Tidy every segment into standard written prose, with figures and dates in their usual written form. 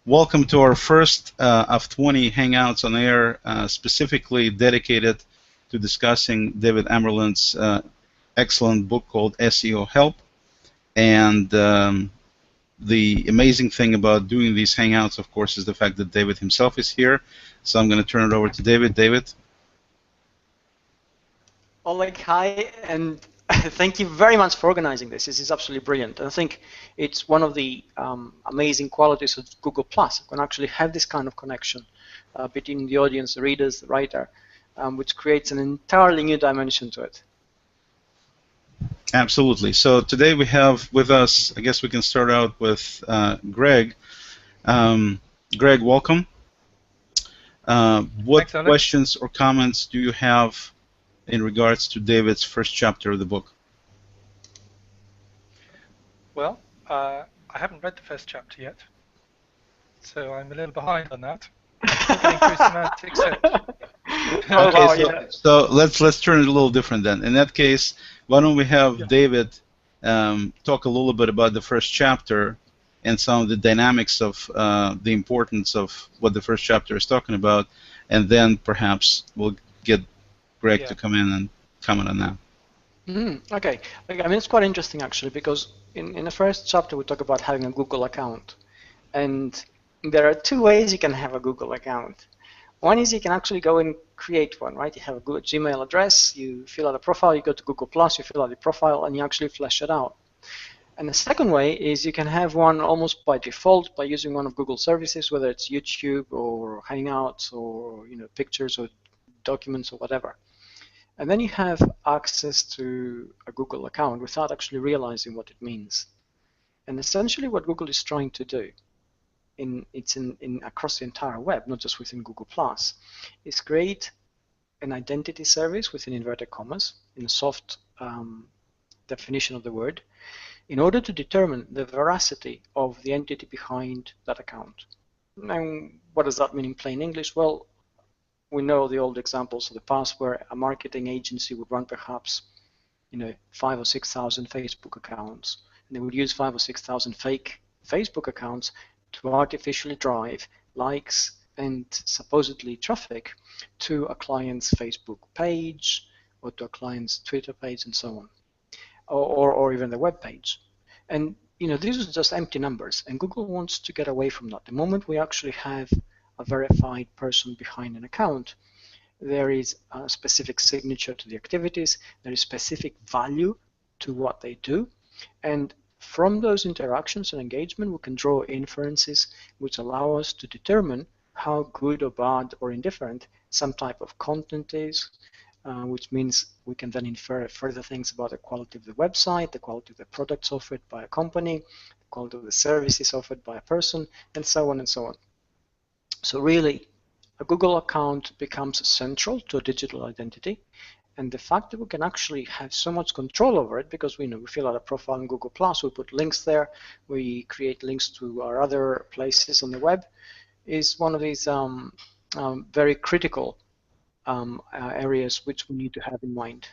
welcome to our first of 20 Hangouts on Air, specifically dedicated to discussing David Amerland's excellent book called SEO Help. And the amazing thing about doing these Hangouts, of course, is the fact that David himself is here. So I'm going to turn it over to David. David? Oleg, hi, and thank you very much for organizing this. This is absolutely brilliant. And I think it's one of the amazing qualities of Google+. You can actually have this kind of connection between the audience, the readers, the writer, which creates an entirely new dimension to it. Absolutely. So today we have with us, I guess we can start out with Greg. Greg, welcome. What Thanks, questions or comments do you have in regards to David's first chapter of the book? Well, I haven't read the first chapter yet, so I'm a little behind on that. Still getting through semantics. So let's turn it a little different then. In that case, why don't we have David talk a little bit about the first chapter and some of the dynamics of the importance of what the first chapter is talking about, and then perhaps we'll get Greg to come in and comment on that. Okay. I mean, it's quite interesting actually, because in the first chapter we talk about having a Google account, and there are two ways you can have a Google account. One is you can actually go and create one, right? You have a good Gmail address, you fill out a profile, you go to Google+, you fill out the profile, and you actually flesh it out. And the second way is you can have one almost by default by using one of Google services, whether it's YouTube or Hangouts or pictures or documents or whatever. And then you have access to a Google account without actually realizing what it means. And essentially what Google is trying to do, across the entire web, not just within Google+, is create an identity service within inverted commas, in a soft definition of the word, in order to determine the veracity of the entity behind that account. And what does that mean in plain English? Well, we know the old examples of the past where a marketing agency would run perhaps 5,000 or 6,000 Facebook accounts, and they would use 5,000 or 6,000 fake Facebook accounts to artificially drive likes and supposedly traffic to a client's Facebook page or to a client's Twitter page and so on, or even the web page. And these are just empty numbers, and Google wants to get away from that. The moment we actually have a verified person behind an account, there is a specific signature to the activities, there is specific value to what they do, and from those interactions and engagement we can draw inferences which allow us to determine how good or bad or indifferent some type of content is, which means we can then infer further things about the quality of the website, the quality of the products offered by a company, the quality of the services offered by a person, and so on and so on. So really, a Google account becomes central to a digital identity, and the fact that we can actually have so much control over it, because we fill out a profile in Google+, we put links there, we create links to our other places on the web, is one of these very critical areas which we need to have in mind.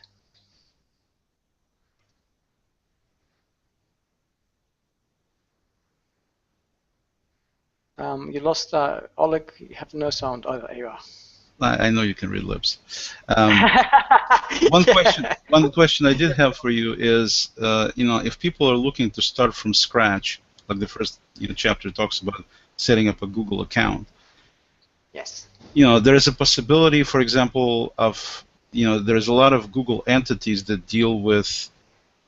You lost Oleg. You have no sound. Oh, there you are. I know you can read lips. One question I did have for you is, if people are looking to start from scratch, like the first chapter talks about setting up a Google account. Yes. There is a possibility, for example, of there's a lot of Google entities that deal with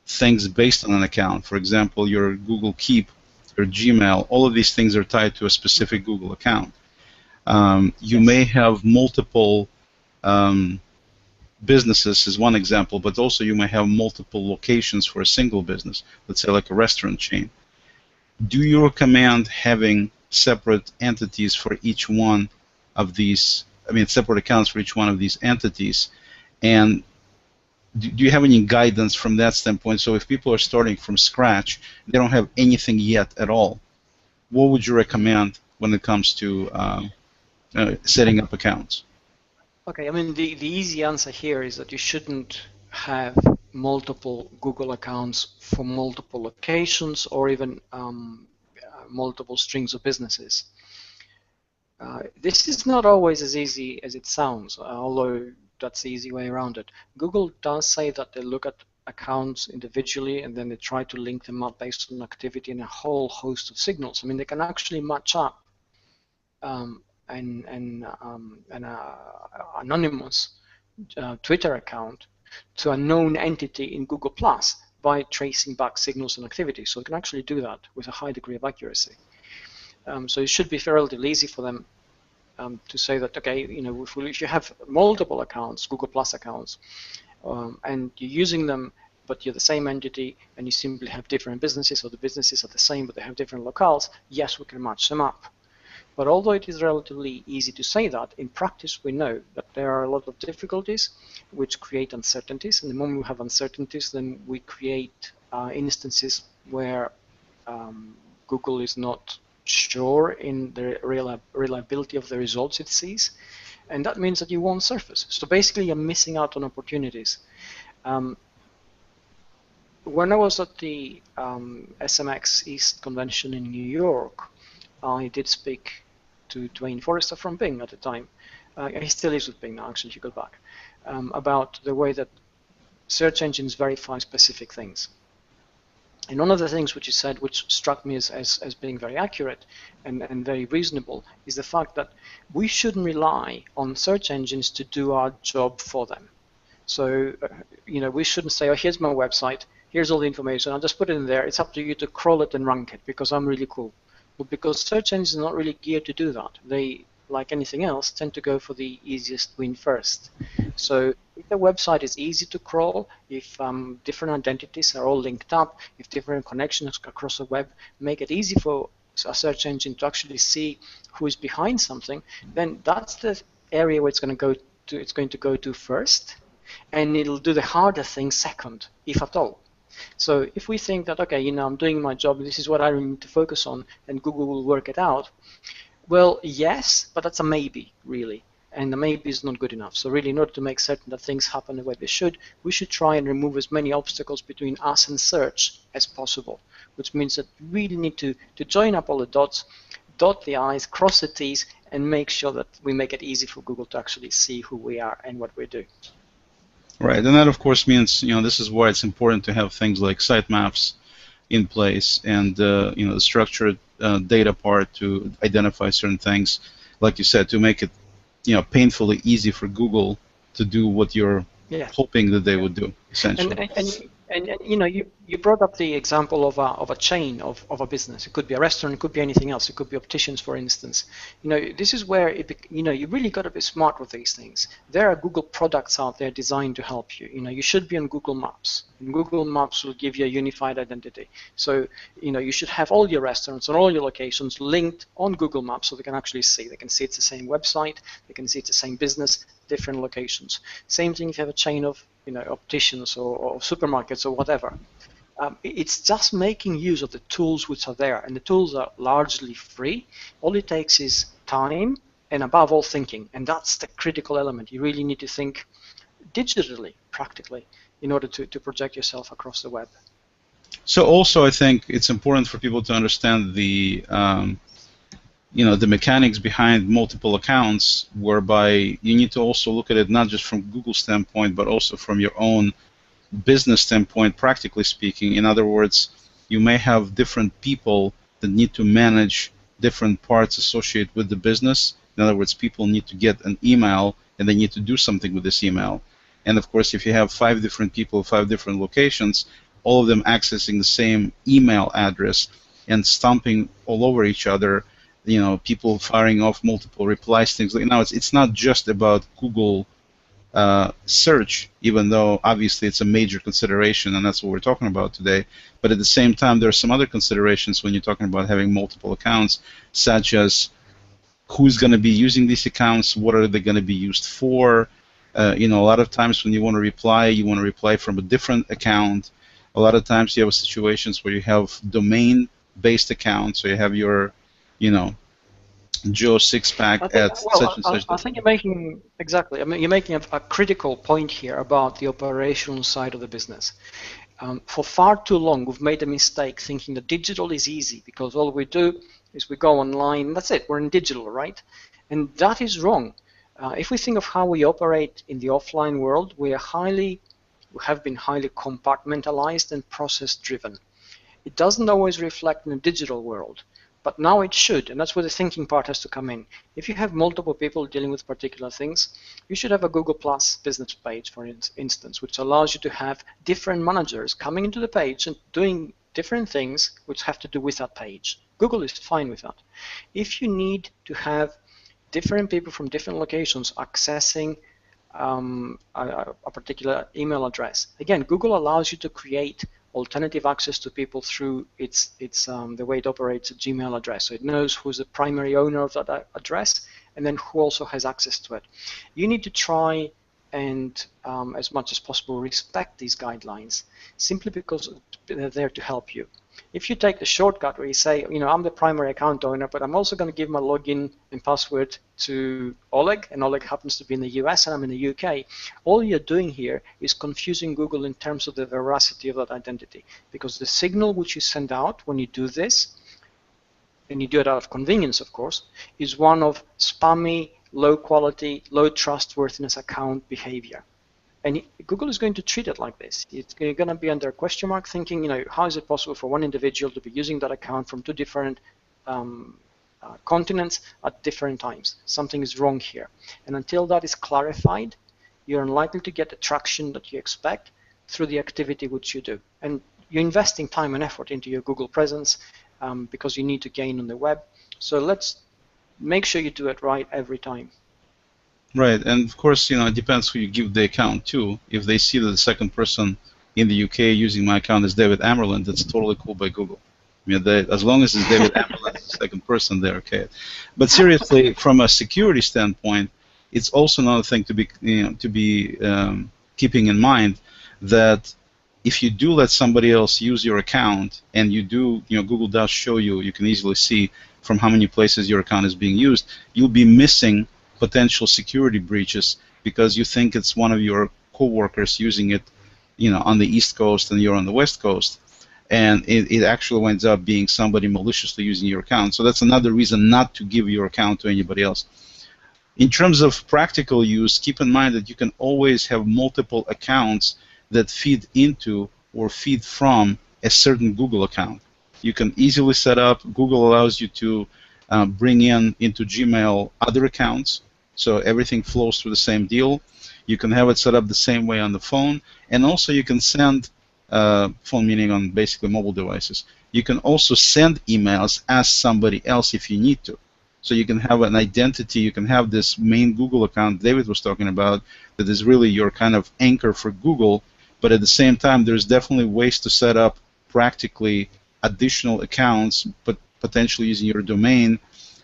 things based on an account. For example, your Google Keep, your Gmail, all of these things are tied to a specific Google account. You may have multiple businesses is one example, but also you may have multiple locations for a single business, let's say like a restaurant chain. Do you recommend having separate entities for each one of these, separate accounts for each one of these entities? And do you have any guidance from that standpoint? So if people are starting from scratch, they don't have anything yet at all, what would you recommend when it comes to setting up accounts? Okay, the easy answer here is that you shouldn't have multiple Google accounts for multiple locations, or even multiple strings of businesses. This is not always as easy as it sounds, although that's the easy way around it. Google does say that they look at accounts individually and then they try to link them up based on activity and a whole host of signals. I mean, they can actually match up an anonymous Twitter account to a known entity in Google Plus by tracing back signals and activity. So they can actually do that with a high degree of accuracy. So it should be relatively easy for them to say that, okay, if you have multiple accounts, Google Plus accounts, and you're using them, but you're the same entity, and you simply have different businesses, or the businesses are the same, but they have different locales, yes, we can match them up. But although it is relatively easy to say that, in practice we know that there are a lot of difficulties which create uncertainties, and the moment we have uncertainties, then we create instances where Google is not sure in the reliability of the results it sees, and that means that you won't surface. So basically you're missing out on opportunities. When I was at the SMX East convention in New York, I did speak to Dwayne Forrester from Bing at the time. He still is with Bing now, actually, if you go back, about the way that search engines verify specific things. And one of the things which he said, which struck me as being very accurate and very reasonable, is the fact that we shouldn't rely on search engines to do our job for them. So, we shouldn't say, oh, here's my website, here's all the information, I'll just put it in there, it's up to you to crawl it and rank it because I'm really cool. But because search engines are not really geared to do that. They, like anything else, tend to go for the easiest win first. So if the website is easy to crawl, if different identities are all linked up, if different connections across the web make it easy for a search engine to actually see who is behind something, then that's the area where it's going to go to first, and it'll do the harder thing second, if at all. So if we think that, okay, I'm doing my job, this is what I need to focus on, and Google will work it out, well, yes, but that's a maybe, really. And the maybe is not good enough. So really, in order to make certain that things happen the way they should, we should try and remove as many obstacles between us and search as possible, which means that we really need to join up all the dots, dot the I's, cross the T's, and make sure that we make it easy for Google to actually see who we are and what we do. Right, and that of course means, this is why it's important to have things like sitemaps in place and, the structured data part to identify certain things, like you said, to make it, painfully easy for Google to do what you're hoping that they would do, essentially. And you brought up the example of a chain of a business. It could be a restaurant, it could be anything else. It could be opticians, for instance. This is where you really got to be smart with these things. There are Google products out there designed to help you. You should be on Google Maps. And Google Maps will give you a unified identity. So you should have all your restaurants and all your locations linked on Google Maps so they can actually see. They can see it's the same website. They can see it's the same business, different locations. Same thing if you have a chain of opticians or supermarkets or whatever. It's just making use of the tools which are there, and the tools are largely free. All it takes is time and, above all, thinking, and that's the critical element. You really need to think digitally, practically, in order to project yourself across the web. So also I think it's important for people to understand the the mechanics behind multiple accounts, whereby you need to also look at it not just from Google's standpoint, but also from your own business standpoint, practically speaking. In other words, you may have different people that need to manage different parts associated with the business. In other words, people need to get an email, and they need to do something with this email. And of course, if you have 5 different people, 5 different locations, all of them accessing the same email address and stomping all over each other, people firing off multiple replies, things like now. It's not just about Google search, even though obviously it's a major consideration, and that's what we're talking about today. But at the same time, there are some other considerations when you're talking about having multiple accounts, such as who's going to be using these accounts, what are they going to be used for. A lot of times when you want to reply from a different account. A lot of times you have situations where you have domain-based accounts, so you have your Joe Sixpack at such and such. I think you're making you're making a critical point here about the operational side of the business. For far too long, we've made a mistake thinking that digital is easy because all we do is we go online, and that's it, we're in digital, right? And that is wrong. If we think of how we operate in the offline world, we have been highly compartmentalized and process-driven. It doesn't always reflect in the digital world, but now it should, and that's where the thinking part has to come in. If you have multiple people dealing with particular things, you should have a Google Plus business page, for instance, which allows you to have different managers coming into the page and doing different things which have to do with that page. Google is fine with that. If you need to have different people from different locations accessing a particular email address, again, Google allows you to create alternative access to people through the way it operates a Gmail address. So it knows who's the primary owner of that address and then who also has access to it. You need to try and, as much as possible, respect these guidelines simply because they're there to help you. If you take the shortcut where you say, I'm the primary account owner, but I'm also going to give my login and password to Oleg, and Oleg happens to be in the US and I'm in the UK, all you're doing here is confusing Google in terms of the veracity of that identity. Because the signal which you send out when you do this, and you do it out of convenience, of course, is one of spammy, low quality, low trustworthiness account behavior. And Google is going to treat it like this. It's going to be under a question mark thinking, how is it possible for one individual to be using that account from two different continents at different times? Something is wrong here. And until that is clarified, you're unlikely to get the traction that you expect through the activity which you do. And you're investing time and effort into your Google presence because you need to gain on the web. So let's make sure you do it right every time. Right, and of course, it depends who you give the account to. If they see that the second person in the UK using my account is David Amerland, that's totally cool by Google. As long as it's David Amerland as the second person, they're okay. But seriously, from a security standpoint, it's also another thing to be keeping in mind that if you do let somebody else use your account, and you do, Google does show you can easily see from how many places your account is being used, you'll be missing potential security breaches because you think it's one of your co-workers using it, on the East Coast and you're on the West Coast, and it actually winds up being somebody maliciously using your account. So that's another reason not to give your account to anybody else. In terms of practical use, keep in mind that you can always have multiple accounts that feed into or feed from a certain Google account. You can easily set up, Google allows you to bring into Gmail other accounts, so everything flows through the same deal. You can have it set up the same way on the phone, and also you can send, phone meaning on basically mobile devices, you can also send emails as somebody else if you need to. So you can have an identity, you can have this main Google account David was talking about that is really your kind of anchor for Google, but at the same time there's definitely ways to set up practically additional accounts, but potentially using your domain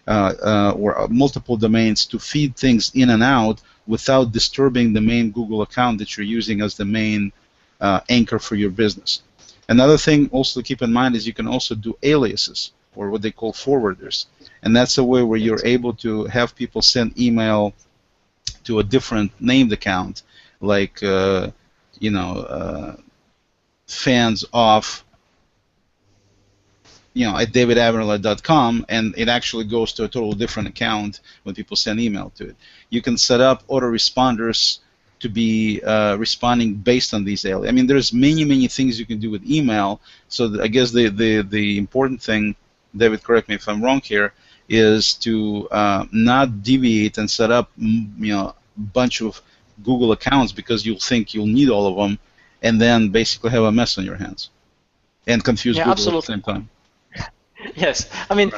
or multiple domains to feed things in and out without disturbing the main Google account that you're using as the main anchor for your business. Another thing also to keep in mind is you can also do aliases, or what they call forwarders, and that's a way where you're able to have people send email to a different named account, like fans of at davidamerland.com, and it actually goes to a totally different account when people send email to it. You can set up autoresponders to be responding based on these aliases. I mean, there's many things you can do with email. So I guess the important thing, David, correct me if I'm wrong here, is to not deviate and set up a bunch of Google accounts because you'll think you'll need all of them, and then basically have a mess on your hands and confuse Google absolutely. at the same time. Yes, I mean,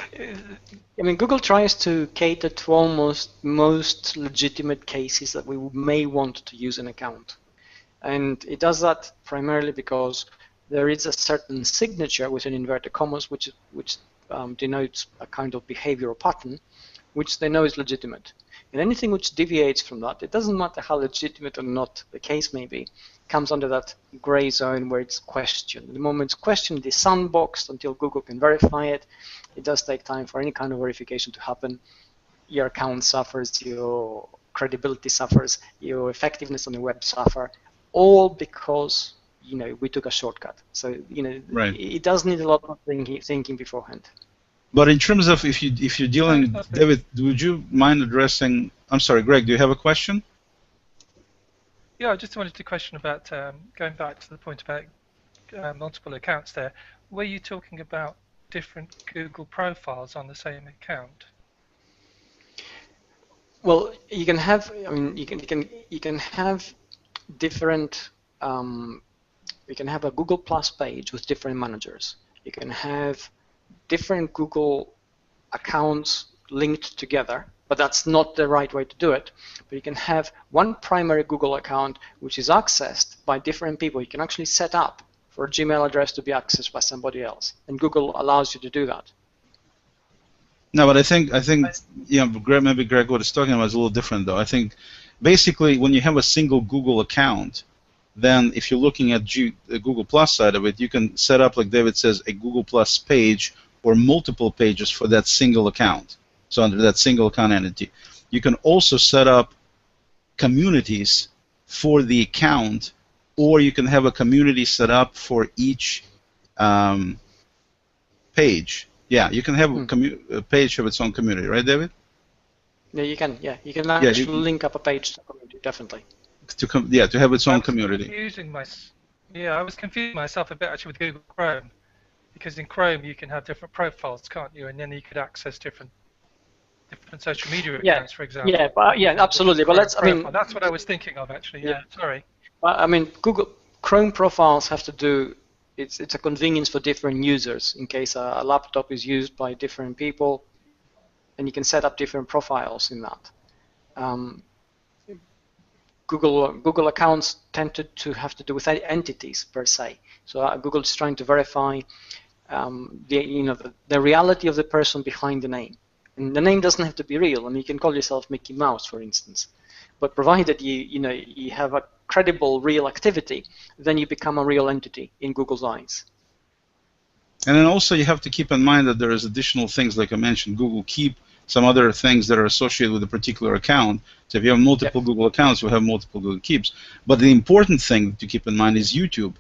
Google tries to cater to almost most legitimate cases that we may want to use an account, and it does that primarily because there is a certain signature within inverted commas which denotes a kind of behavioral pattern, which they know is legitimate. And anything which deviates from that, it doesn't matter how legitimate or not the case may be, comes under that gray zone where it's questioned. The moment it's questioned, it's sandboxed until Google can verify it. It does take time for any kind of verification to happen. Your account suffers, your credibility suffers, your effectiveness on the web suffers, all because we took a shortcut. So Right. it does need a lot of thinking beforehand. But in terms of if you're dealing, David, would you mind addressing? I'm sorry, Greg. Do you have a question? Yeah, I just wanted to question about going back to the point about multiple accounts there. Were you talking about different Google profiles on the same account? Well, you can have. I mean, you can have different. You can have a Google Plus page with different managers. You can have different Google accounts linked together, but that's not the right way to do it. But you can have one primary Google account which is accessed by different people. You can actually set up for a Gmail address to be accessed by somebody else, and Google allows you to do that. No, but I think maybe Greg, what he's talking about is a little different though. I think basically when you have a single Google account, then if you're looking at the Google Plus side of it, you can set up, like David says, a Google Plus page or multiple pages for that single account. So under that single account entity. You can also set up communities for the account, or you can have a community set up for each page. Yeah, you can have a page have its own community, right, David? Yeah, you can. Yeah, you can actually link up a page to a community, definitely. To have its own community. I was confusing myself a bit actually with Google Chrome, because in Chrome you can have different profiles, can't you? And then you could access different social media accounts, for example. Yeah, absolutely. But that's what I was thinking of actually. Yeah, sorry. I mean, Google Chrome profiles have to do. It's a convenience for different users in case a laptop is used by different people, and you can set up different profiles in that. Google accounts tend to have to do with entities per se. So Google is trying to verify the reality of the person behind the name. And the name doesn't have to be real. I mean, you can call yourself Mickey Mouse, for instance. But provided you have a credible, real activity, then you become a real entity in Google's eyes. And then also you have to keep in mind that there is additional things, like I mentioned, Google Keep, some other things that are associated with a particular account. So if you have multiple Google accounts, you'll have multiple Google Keeps. But the important thing to keep in mind is YouTube,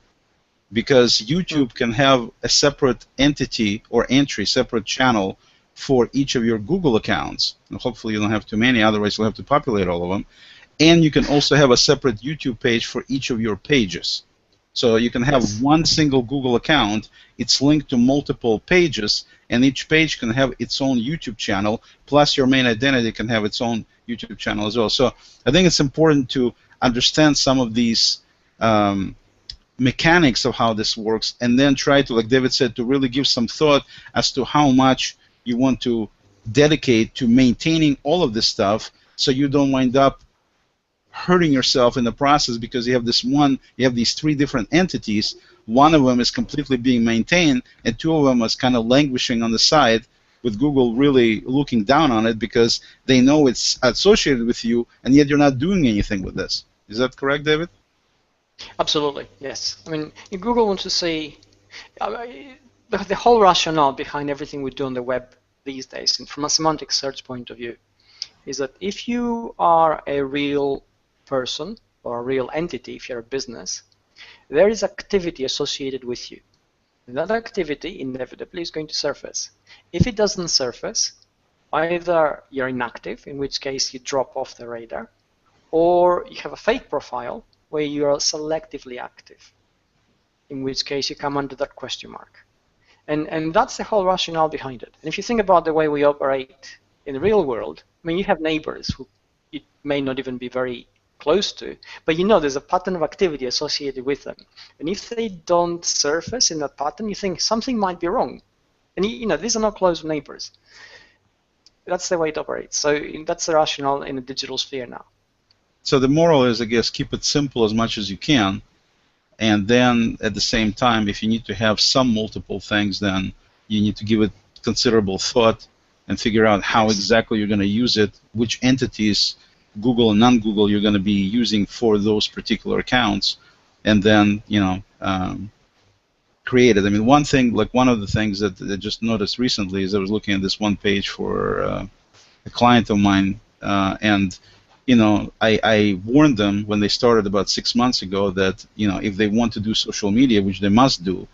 because YouTube can have a separate entity or entry, separate channel for each of your Google accounts. And hopefully you don't have too many, otherwise you'll have to populate all of them. And you can also have a separate YouTube page for each of your pages. So you can have one single Google account, it's linked to multiple pages, and each page can have its own YouTube channel, plus your main identity can have its own YouTube channel as well. So I think it's important to understand some of these mechanics of how this works, and then try to, like David said, to really give some thought as to how much you want to dedicate to maintaining all of this stuff, so you don't wind up hurting yourself in the process because you have these three different entities. One of them is completely being maintained, and two of them is kind of languishing on the side, with Google really looking down on it because they know it's associated with you, and yet you're not doing anything with this. Is that correct, David? Absolutely, yes. I mean, if Google wants to say, the whole rationale behind everything we do on the web these days, and from a semantic search point of view, is that if you are a real person or a real entity, if you're a business, there is activity associated with you. And that activity inevitably is going to surface. If it doesn't surface, either you're inactive, in which case you drop off the radar, or you have a fake profile where you are selectively active, in which case you come under that question mark. And that's the whole rationale behind it. And if you think about the way we operate in the real world, I mean, you have neighbors who it may not even be very close to, but there's a pattern of activity associated with them. And if they don't surface in that pattern, you think something might be wrong. And these are not close neighbors. That's the way it operates. So that's the rationale in the digital sphere now. So the moral is, I guess, keep it simple as much as you can, and then at the same time, if you need to have some multiple things, then you need to give it considerable thought and figure out how exactly you're going to use it, which entities, Google and non-Google, you're going to be using for those particular accounts, and then create it. I mean, one of the things that I just noticed recently is I was looking at this one page for a client of mine, and I warned them when they started about 6 months ago that, if they want to do social media, which they must do,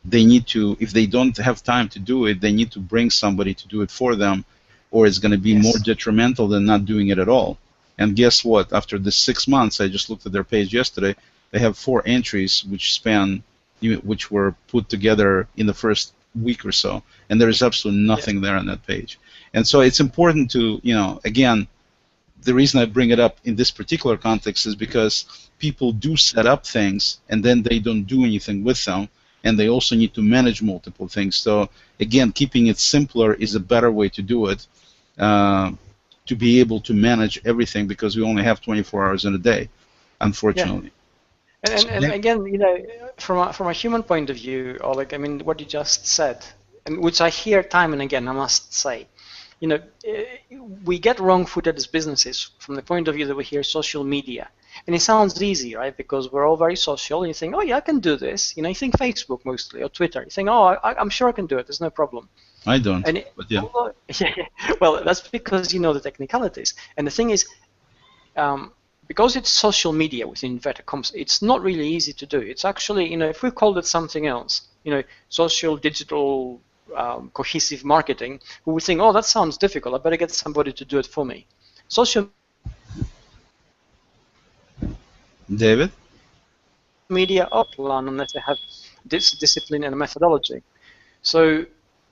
they need to, if they don't have time to do it, they need to bring somebody to do it for them, or it's going to be more Yes. detrimental than not doing it at all. And guess what? After this 6 months, I just looked at their page yesterday, they have 4 entries which were put together in the first week or so, and there is absolutely nothing there on that page. And so it's important to, again, the reason I bring it up in this particular context is because people do set up things and then they don't do anything with them, and they also need to manage multiple things. So again, keeping it simpler is a better way to do it, to be able to manage everything, because we only have 24 hours in a day, unfortunately. And again, from a human point of view, Oleg, I mean, what you just said, and which I hear time and again, I must say, we get wrong-footed as businesses from the point of view that we hear social media. And it sounds easy, right? Because we're all very social, and you think, oh yeah, I can do this. You think Facebook mostly, or Twitter. You think, oh, I'm sure I can do it. There's no problem. I don't, but yeah. Well, that's because you know the technicalities. And the thing is, because it's social media within inverted commas, it's not really easy to do. It's actually, if we called it something else, social, digital, cohesive marketing, we would think, oh, that sounds difficult. I better get somebody to do it for me. Social David? media plan unless they have this discipline and a methodology. So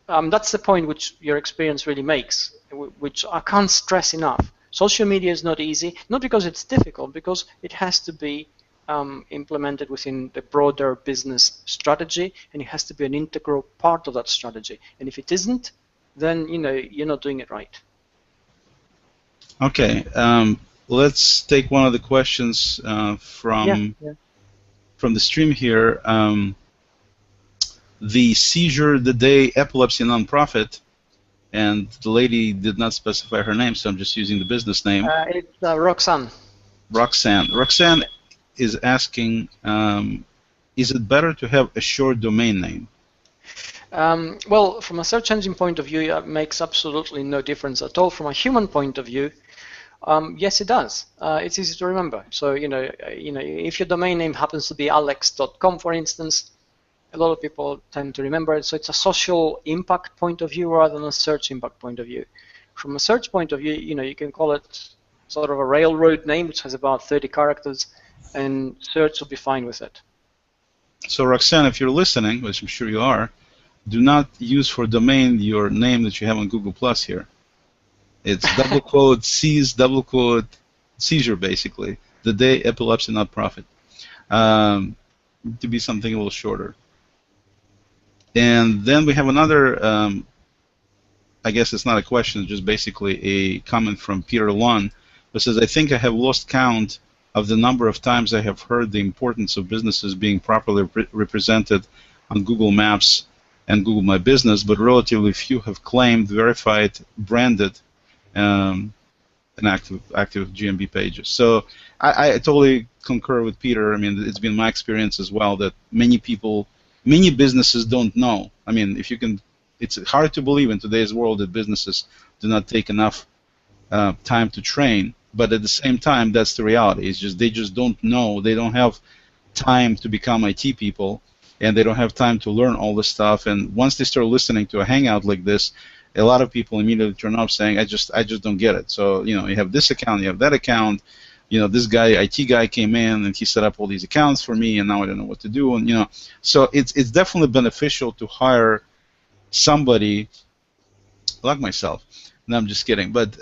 that's the point which your experience really makes, which I can't stress enough. Social media is not easy, not because it's difficult, because it has to be implemented within the broader business strategy, and it has to be an integral part of that strategy. And if it isn't, then you're not doing it right. Okay, let's take one of the questions from the stream here. The seizure the day epilepsy nonprofit, and the lady did not specify her name, so I'm just using the business name. It's Roxanne. Roxanne is asking, is it better to have a short domain name? Well, from a search engine point of view, it makes absolutely no difference at all. From a human point of view, yes, it does. It's easy to remember. So, if your domain name happens to be alex.com, for instance, a lot of people tend to remember it. So it's a social impact point of view rather than a search impact point of view. From a search point of view, you can call it sort of a railroad name, which has about 30 characters, and search will be fine with it. So Roxanne, if you're listening, which I'm sure you are, do not use for domain your name that you have on Google Plus here. It's double quote seize, double quote seizure, basically. The day epilepsy not profit. To be something a little shorter. And then we have another, I guess it's not a question, it's just basically a comment from Peter Lund, who says, I think I have lost count of the number of times I have heard the importance of businesses being properly represented on Google Maps and Google My Business, but relatively few have claimed, verified, branded, and active GMB pages. So I totally concur with Peter. I mean, it's been my experience as well that many businesses don't know. I mean, it's hard to believe in today's world that businesses do not take enough time to train, but at the same time, that's the reality. It's just they just don't know. They don't have time to become IT people, and they don't have time to learn all this stuff. And once they start listening to a hangout like this, a lot of people immediately turn off saying, I just don't get it. So, you have this account, you have that account, this guy, IT guy came in and he set up all these accounts for me, and now I don't know what to do. And, so it's definitely beneficial to hire somebody like myself. No, I'm just kidding. But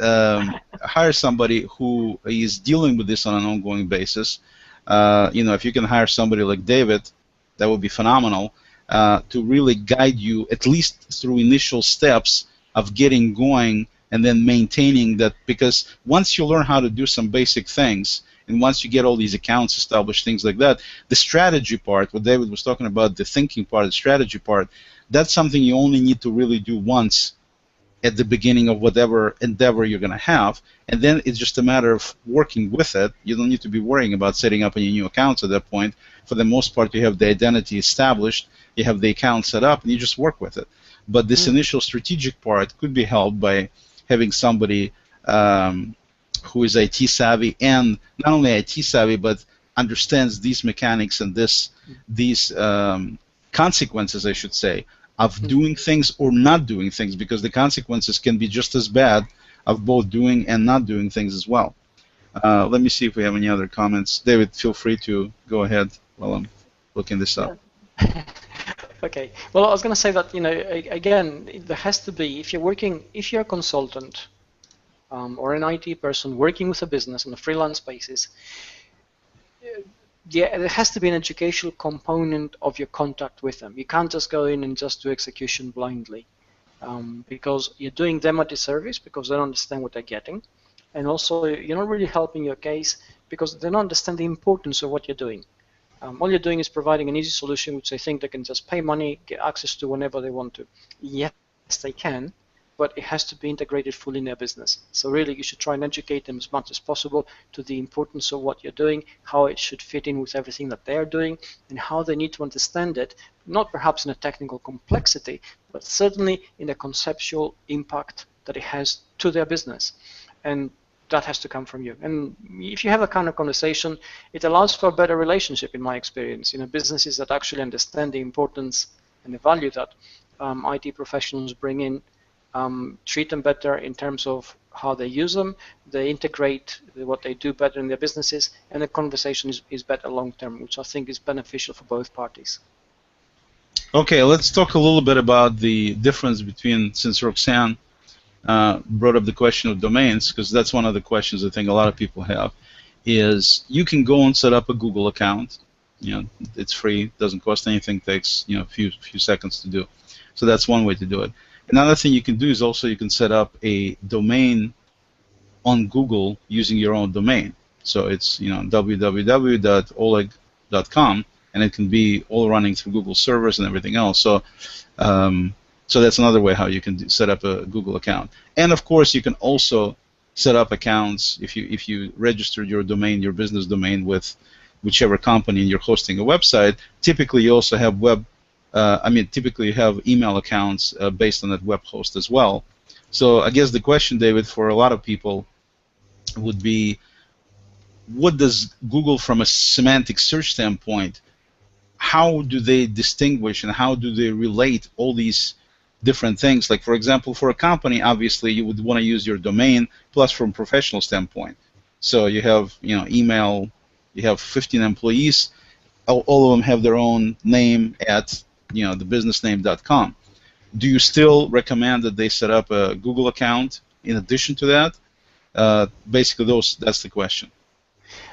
hire somebody who is dealing with this on an ongoing basis. If you can hire somebody like David, that would be phenomenal, to really guide you at least through initial steps of getting going and then maintaining that, because once you learn how to do some basic things, and once you get all these accounts established, things like that, the strategy part, what David was talking about, the thinking part, the strategy part, that's something you only need to really do once at the beginning of whatever endeavor you're going to have, and then it's just a matter of working with it. You don't need to be worrying about setting up any new accounts at that point. For the most part, you have the identity established, you have the account set up, and you just work with it. But this initial strategic part could be helped by having somebody who is IT savvy, and not only IT savvy but understands these mechanics and these consequences, I should say, of doing things or not doing things, because the consequences can be just as bad of both doing and not doing things as well. Let me see if we have any other comments. David, feel free to go ahead while I'm looking this up. Okay. Well, I was going to say that, again, there has to be, if you're a consultant or an IT person working with a business on a freelance basis, yeah, there has to be an educational component of your contact with them. You can't just go in and just do execution blindly, because you're doing them a disservice because they don't understand what they're getting, and also you're not really helping your case because they don't understand the importance of what you're doing. All you're doing is providing an easy solution which they think they can just pay money, get access to whenever they want to. Yes, they can, but it has to be integrated fully in their business. So really, you should try and educate them as much as possible to the importance of what you're doing, how it should fit in with everything that they're doing, and how they need to understand it, not perhaps in a technical complexity, but certainly in the conceptual impact that it has to their business. And that has to come from you. And if you have a kind of conversation, it allows for a better relationship, in my experience. Businesses that actually understand the importance and the value that IT professionals bring in, treat them better in terms of how they use them, they integrate what they do better in their businesses, and the conversation is better long term, which I think is beneficial for both parties. Okay, let's talk a little bit about the difference between, since Roxanne brought up the question of domains, because that's one of the questions I think a lot of people have, is you can go and set up a Google account. It's free, doesn't cost anything, takes a few seconds to do. So that's one way to do it. Another thing you can do is also you can set up a domain on Google using your own domain. So it's www.oleg.com, and it can be all running through Google servers and everything else. So so that's another way how you can set up a Google account. And of course, you can also set up accounts if you registered your domain, your business domain, with whichever company and you're hosting a website. Typically, you also have typically you have email accounts based on that web host as well. So I guess the question, David, for a lot of people would be, what does Google, from a semantic search standpoint, how do they distinguish and how do they relate all these different things? Like, for example, for a company, obviously you would want to use your domain, plus from a professional standpoint. So you have email, you have 15 employees, all of them have their own name at thebusinessname.com. Do you still recommend that they set up a Google account in addition to that? Basically, that's the question.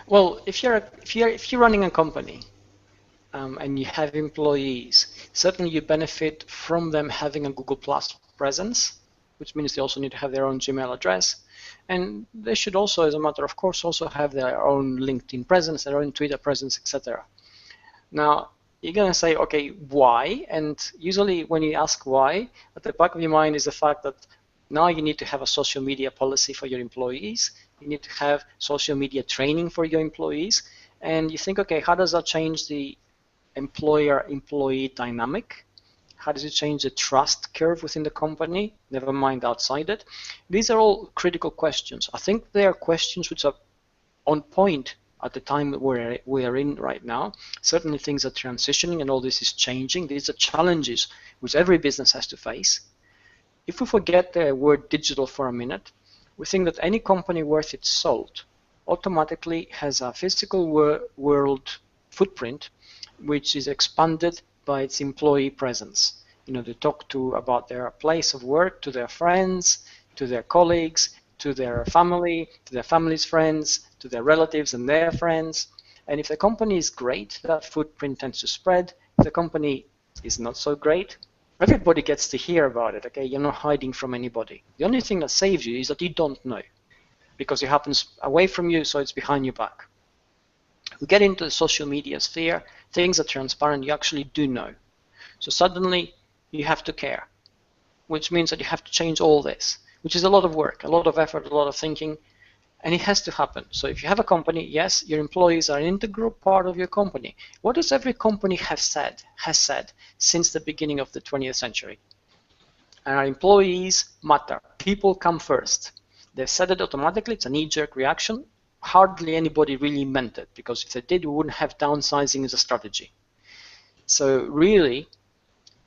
Well, if you're running a company and you have employees, certainly you benefit from them having a Google Plus presence, which means they also need to have their own Gmail address, and they should also, as a matter of course, also have their own LinkedIn presence, their own Twitter presence, etc. Now, you're going to say, okay, why? And usually when you ask why, at the back of your mind is the fact that now you need to have a social media policy for your employees. You need to have social media training for your employees. And you think, okay, how does that change the employer-employee dynamic? How does it change the trust curve within the company? Never mind outside it. These are all critical questions. I think they are questions which are on point at the time that we are in right now. Certainly things are transitioning and all this is changing. These are challenges which every business has to face. If we forget the word digital for a minute, we think that any company worth its salt automatically has a physical world footprint which is expanded by its employee presence. They talk about their place of work to their friends, to their colleagues, to their family, to their family's friends, to their relatives and their friends. And if the company is great, that footprint tends to spread. If the company is not so great, everybody gets to hear about it, okay? You're not hiding from anybody. The only thing that saves you is that you don't know, because it happens away from you, so it's behind your back. We get into the social media sphere, things are transparent, you actually do know. So suddenly you have to care, which means that you have to change all this, which is a lot of work, a lot of effort, a lot of thinking, and it has to happen. So if you have a company, yes, your employees are an integral part of your company. What does every company has said since the beginning of the 20th century? And our employees matter. People come first. They've said it automatically. It's a knee-jerk reaction. Hardly anybody really meant it, because if they did, we wouldn't have downsizing as a strategy. So really,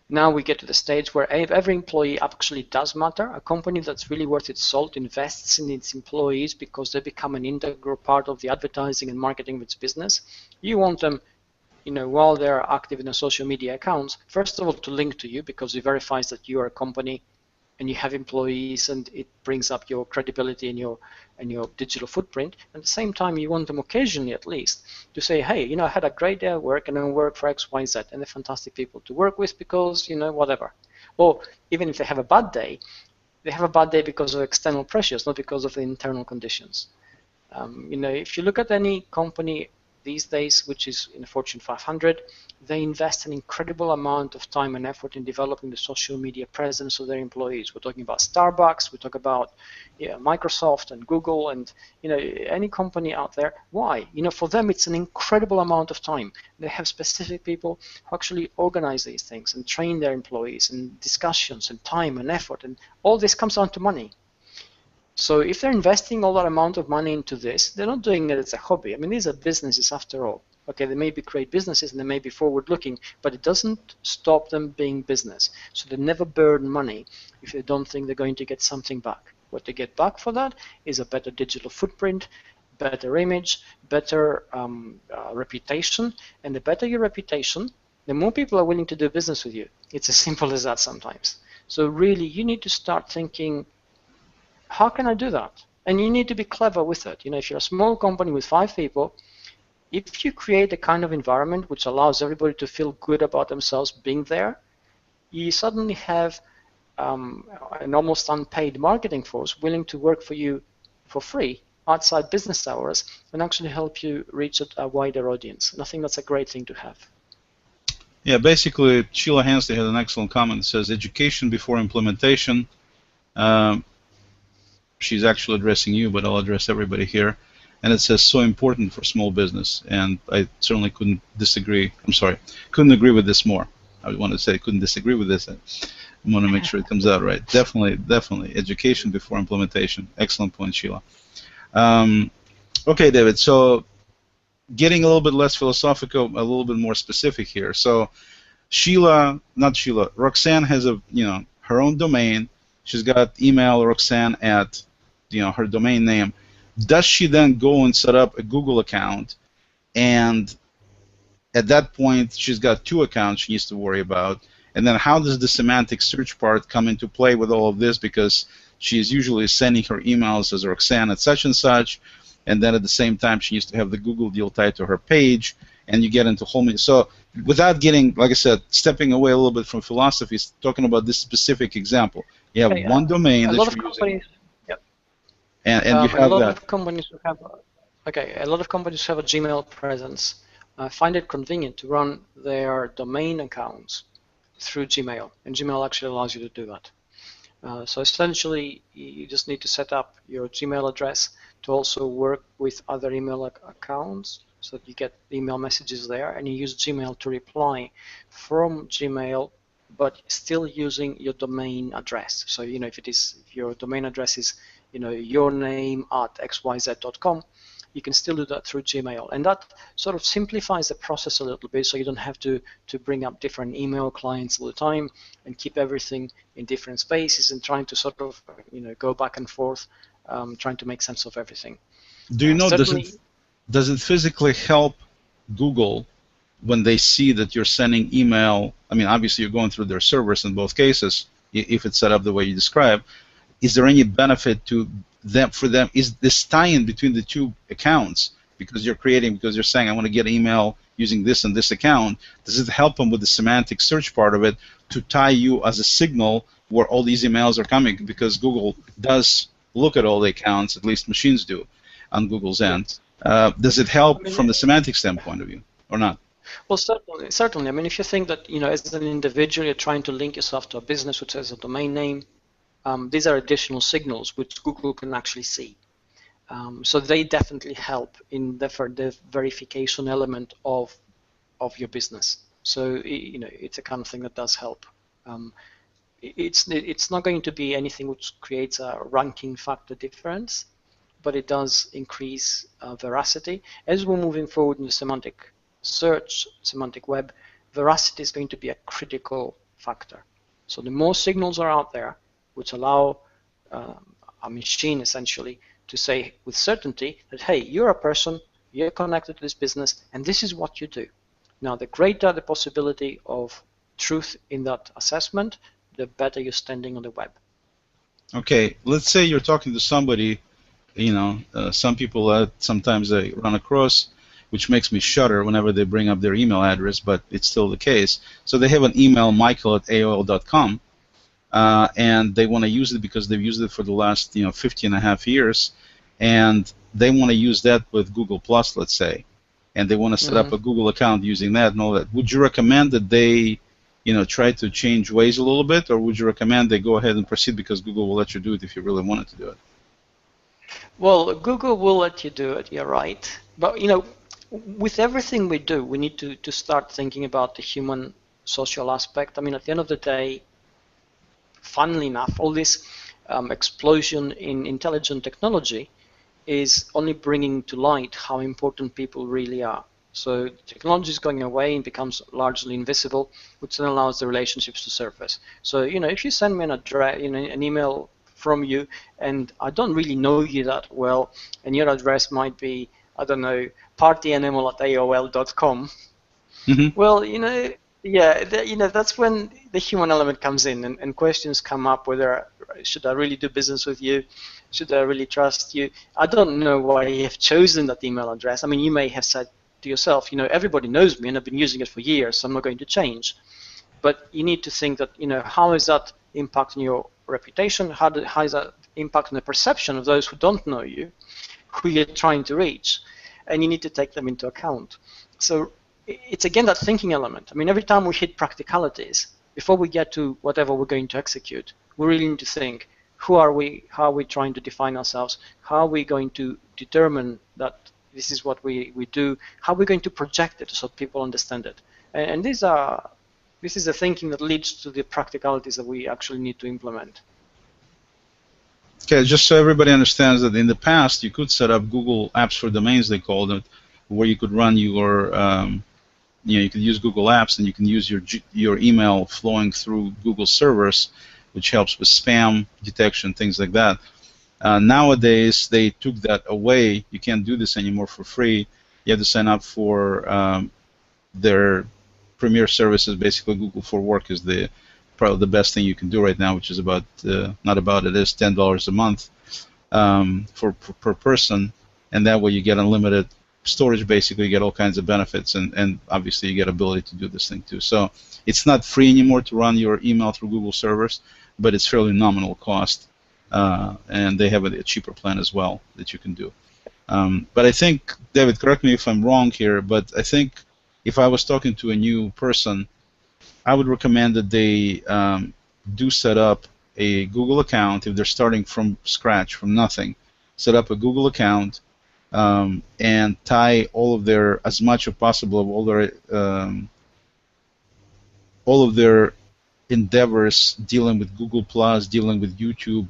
now we get to the stage where every employee actually does matter. A company that's really worth its salt invests in its employees because they become an integral part of the advertising and marketing of its business. You want them, while they're active in the social media accounts, first of all, to link to you, because it verifies that you are a company and you have employees, and it brings up your credibility and your digital footprint. At the same time, you want them occasionally, at least, to say, hey, I had a great day at work and I work for X, Y, Z, and they're fantastic people to work with because, whatever. Or even if they have a bad day, they have a bad day because of external pressures, not because of the internal conditions. If you look at any company these days, which is in the Fortune 500, they invest an incredible amount of time and effort in developing the social media presence of their employees. We're talking about Starbucks, we talk about Microsoft and Google, and any company out there. Why? For them, it's an incredible amount of time. They have specific people who actually organize these things and train their employees, and discussions and time and effort, and all this comes down to money. So if they're investing all that amount of money into this, they're not doing it as a hobby. I mean, these are businesses after all. Okay, they may be great businesses and they may be forward-looking, but it doesn't stop them being business. So they never burn money if they don't think they're going to get something back. What they get back for that is a better digital footprint, better image, better reputation, and the better your reputation, the more people are willing to do business with you. It's as simple as that sometimes. So really, you need to start thinking, how can I do that? And you need to be clever with it. If you're a small company with 5 people, if you create a kind of environment which allows everybody to feel good about themselves being there, you suddenly have an almost unpaid marketing force willing to work for you for free outside business hours and actually help you reach a wider audience. And I think that's a great thing to have. Yeah, basically, Sheila Hansley had an excellent comment that says, education before implementation. She's actually addressing you, but I'll address everybody here. And it says, so important for small business. And I certainly couldn't disagree. I'm sorry, couldn't agree with this more. I want to say couldn't disagree with this. I want to make sure it comes out right. Definitely. Education before implementation. Excellent point, Sheila. Okay, David, so getting a little bit less philosophical, a little bit more specific here. So Roxanne has her own domain. She's got email Roxanne at her domain name. Does she then go and set up a Google account, and at that point she's got 2 accounts she needs to worry about? And then how does the semantic search part come into play with all of this, because she's usually sending her emails as Roxanne at such and such, and then at the same time she needs to have the Google deal tied to her page, and you get into whole many. So without getting, like I said, stepping away a little bit from philosophy, talking about this specific example. You have one domain that you're using. Yep. And you have a lot that. of companies who have, a lot of companies who have a Gmail presence find it convenient to run their domain accounts through Gmail, and Gmail actually allows you to do that. So essentially, you just need to set up your Gmail address to also work with other email accounts, so that you get email messages there, and you use Gmail to reply from Gmail, but still using your domain address. So if your domain address is your name at xyz.com, you can still do that through Gmail, and that sort of simplifies the process a little bit, so you don't have to bring up different email clients all the time and keep everything in different spaces and trying to sort of go back and forth, trying to make sense of everything. Do you know, does it physically help Google when they see that you're sending email? I mean, obviously you're going through their servers in both cases, if it's set up the way you describe. Is there any benefit to them, for them? Is this tie-in between the 2 accounts, because you're saying I want to get email using this and this account? Does it help them with the semantic search part of it to tie you as a signal where all these emails are coming? Because Google does look at all the accounts, at least machines do on Google's end. Does it help from the semantic standpoint of view, or not? Well, certainly. I mean, if you think that as an individual you're trying to link yourself to a business which has a domain name, these are additional signals which Google can actually see. So they definitely help in the verification element of your business. So it's a kind of thing that does help. it's not going to be anything which creates a ranking factor difference, but it does increase veracity. As we're moving forward in the semantic search, semantic web, veracity is going to be a critical factor. So the more signals are out there which allow a machine essentially to say with certainty that, hey, you're a person, you're connected to this business, and this is what you do. Now, the greater the possibility of truth in that assessment, the better you're standing on the web. Okay, let's say you're talking to somebody, some people sometimes I run across, which makes me shudder whenever they bring up their email address, but it's still the case. So they have an email, michael@aol.com, and they want to use it because they've used it for the last 50.5 years, and they want to use that with Google Plus, let's say, and they want to set up a Google account using that and all that. Would you recommend that they try to change ways a little bit, or would you recommend they go ahead and proceed because Google will let you do it if you really wanted to do it? Well, Google will let you do it, you're right. But, with everything we do, we need to start thinking about the human social aspect. I mean, at the end of the day, funnily enough, all this explosion in intelligent technology is only bringing to light how important people really are. So technology is going away and becomes largely invisible, which then allows the relationships to surface. So, if you send me an address, an email from you, and I don't really know you that well, and your address might be, I don't know, partyanimal@aol.com. Well, that's when the human element comes in, and questions come up whether should I really do business with you, should I really trust you. I don't know why you have chosen that email address. I mean, you may have said to yourself, everybody knows me and I've been using it for years, so I'm not going to change. But you need to think that, how is that impacting your reputation? How is that impacting the perception of those who don't know you, who you're trying to reach? And you need to take them into account. So it's again that thinking element. I mean, every time we hit practicalities, before we get to whatever we're going to execute, we really need to think, who are we, how are we trying to define ourselves, how are we going to determine that this is what we do, how are we going to project it so people understand it. And this is the thinking that leads to the practicalities that we actually need to implement. Okay, just so everybody understands that in the past you could set up Google Apps for Domains, they called it, where you could run your, you could use Google Apps and you can use your email flowing through Google servers, which helps with spam detection, things like that. Nowadays they took that away. You can't do this anymore for free. You have to sign up for their premier services. Basically, Google for Work is probably the best thing you can do right now, which is about it is $10 a month per person, and that way you get unlimited storage. Basically, you get all kinds of benefits, and obviously you get ability to do this thing too. So it's not free anymore to run your email through Google servers, but it's fairly nominal cost, and they have a cheaper plan as well that you can do. But I think, David, correct me if I'm wrong here, but I think if I was talking to a new person, I would recommend that they do set up a Google account if they're starting from scratch, from nothing. Set up a Google account and tie all of their, as much as possible, of all of their endeavors dealing with Google Plus, dealing with YouTube.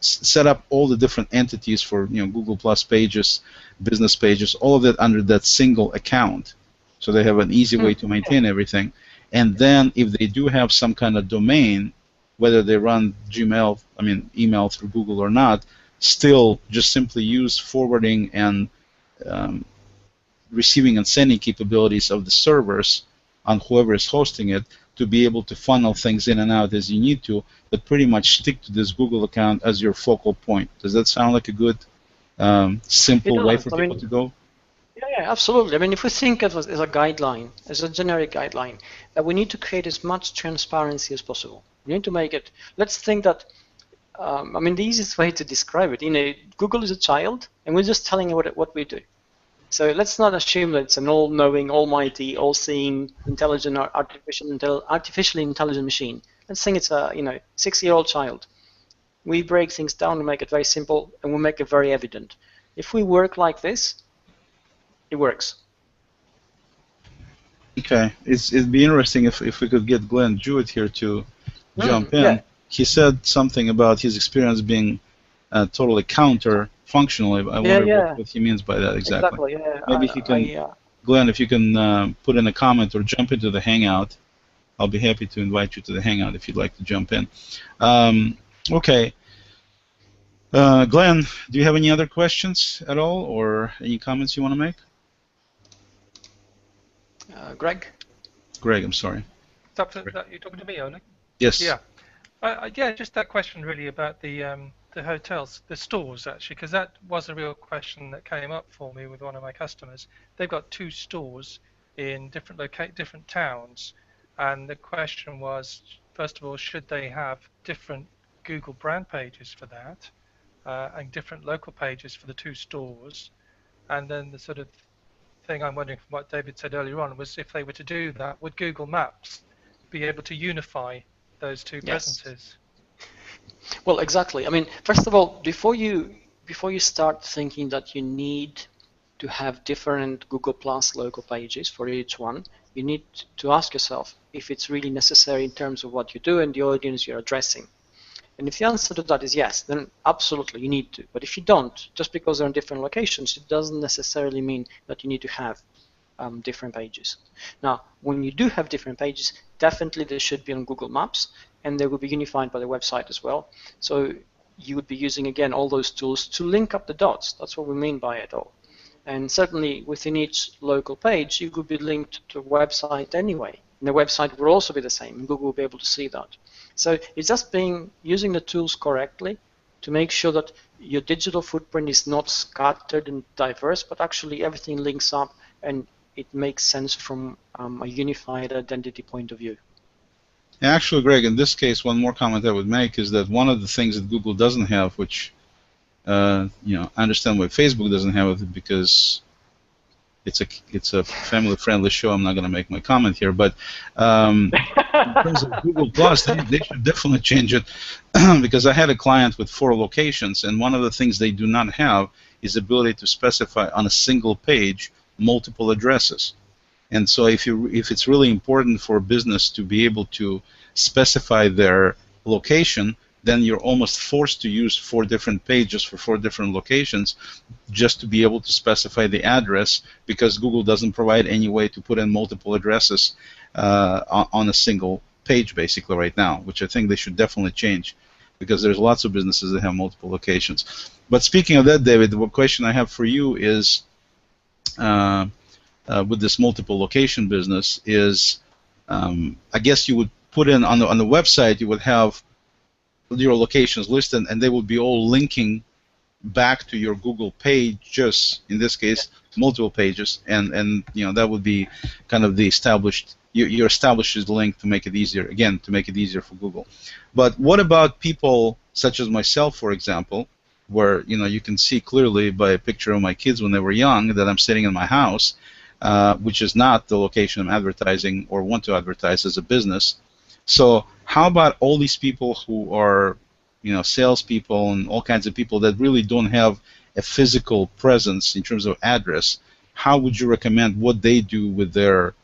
Set up all the different entities for Google Plus pages, business pages, all of that under that single account, so they have an easy way to maintain everything. And then if they do have some kind of domain, whether they run email through Google or not, still just simply use forwarding and receiving and sending capabilities of the servers on whoever is hosting it to be able to funnel things in and out as you need to, but pretty much stick to this Google account as your focal point. Does that sound like a good, simple way for people to go? Yeah, absolutely. I mean, if we think of it as a guideline, as a generic guideline, that we need to create as much transparency as possible. We need to make it, let's think that, the easiest way to describe it, Google is a child, and we're just telling it what we do. So let's not assume that it's an all-knowing, almighty, all-seeing, intelligent, artificially intelligent machine. Let's think it's a 6-year-old child. We break things down and make it very simple, and we make it very evident. If we work like this, it works. Okay, it'd be interesting if we could get Glenn Jewett here to jump in. Yeah. He said something about his experience being totally counter-functional. I wonder what he means by that exactly. Yeah. Maybe he can, Glenn, if you can put in a comment or jump into the Hangout, I'll be happy to invite you to the Hangout if you'd like to jump in. Okay. Glenn, do you have any other questions at all or any comments you want to make? Greg? Greg, I'm sorry. You're talking to me, Oleg? Yes. Yeah. Yeah, just that question really about the hotels, the stores actually, because that was a real question that came up for me with one of my customers. They've got 2 stores in different towns, and the question was, first of all, should they have different Google brand pages for that, and different local pages for the 2 stores? And then the sort of thing I'm wondering from what David said earlier on was, if they were to do that, would Google Maps be able to unify those 2 presences? Well, exactly. I mean, first of all, before you start thinking that you need to have different Google Plus local pages for each one, you need to ask yourself if it's really necessary in terms of what you do and the audience you're addressing. And if the answer to that is yes, then absolutely you need to. But if you don't, just because they're in different locations, it doesn't necessarily mean that you need to have different pages. Now, when you do have different pages, definitely they should be on Google Maps, and they will be unified by the website as well. So you would be using, again, all those tools to link up the dots. That's what we mean by it all. And certainly within each local page, you could be linked to a website anyway. And the website will also be the same, and Google will be able to see that. So it's just using the tools correctly to make sure that your digital footprint is not scattered and diverse, but actually everything links up and it makes sense from a unified identity point of view. Actually, Greg, in this case, one more comment I would make is that one of the things that Google doesn't have, which I understand why Facebook doesn't have it, because it's a family-friendly show. I'm not going to make my comment here, but in terms of Google Plus, they should definitely change it because I had a client with 4 locations, and one of the things they do not have is the ability to specify on a single page multiple addresses. And so if it's really important for a business to be able to specify their location, then you're almost forced to use 4 different pages for 4 different locations just to be able to specify the address, because Google doesn't provide any way to put in multiple addresses on a single page basically right now, which I think they should definitely change, because there's lots of businesses that have multiple locations. But speaking of that, David, the question I have for you is, with this multiple location business is, I guess you would put in on the website, you would have your locations listed, and they would be all linking back to your Google pages, in this case multiple pages, and that would be kind of the established, you establish the link to make it easier, again, to make it easier for Google. But what about people such as myself, for example, where you can see clearly by a picture of my kids when they were young that I'm sitting in my house, which is not the location I'm advertising or want to advertise as a business. So how about all these people who are, salespeople and all kinds of people that really don't have a physical presence in terms of address? How would you recommend what they do with their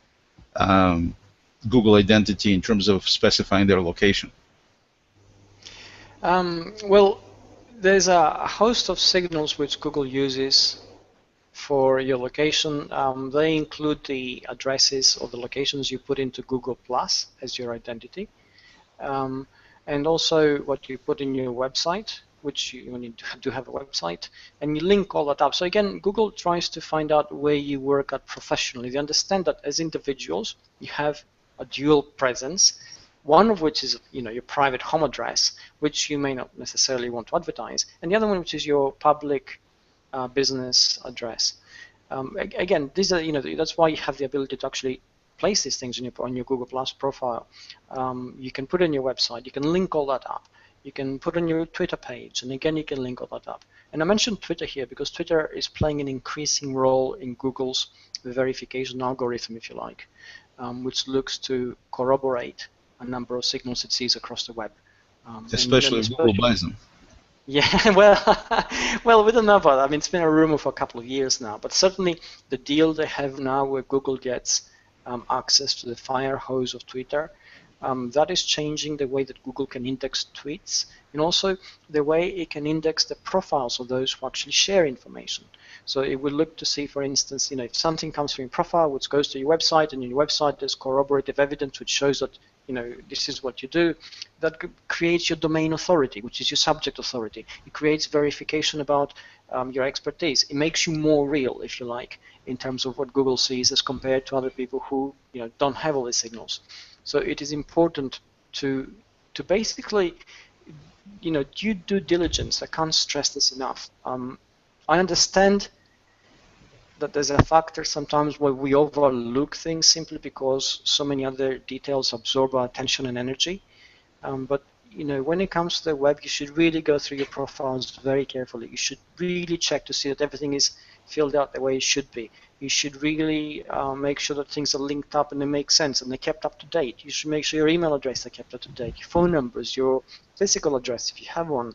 Google identity in terms of specifying their location? Well, there's a host of signals which Google uses for your location. They include the addresses or the locations you put into Google Plus as your identity, and also what you put in your website, which you need to have a website, and you link all that up. So again, Google tries to find out where you work at professionally. They understand that as individuals, you have a dual presence, one of which is your private home address, which you may not necessarily want to advertise, and the other one which is your public business address. Again, these are that's why you have the ability to actually place these things on your Google Plus profile. You can put it on your website. You can link all that up. You can put on your Twitter page, and again, you can link all that up. And I mentioned Twitter here because Twitter is playing an increasing role in Google's verification algorithm, if you like, which looks to corroborate a number of signals it sees across the web. Especially if Google buys them. Yeah, well, we don't know about that. I mean, it's been a rumor for a couple of years now, but certainly the deal they have now where Google gets access to the fire hose of Twitter That is changing the way that Google can index tweets, and also the way it can index the profiles of those who actually share information. So it will look to see, for instance, if something comes from your profile, which goes to your website, and in your website there's corroborative evidence which shows that this is what you do, that creates your domain authority, which is your subject authority. It creates verification about your expertise. It makes you more real, if you like, in terms of what Google sees as compared to other people who don't have all these signals. So it is important to basically do due diligence. I can't stress this enough. I understand that there's a factor sometimes where we overlook things simply because so many other details absorb our attention and energy. But when it comes to the web, you should really go through your profiles very carefully. You should really check to see that everything is filled out the way it should be. You should really make sure that things are linked up and they make sense and they're kept up to date. You should make sure your email address are kept up to date, your phone numbers, your physical address if you have one.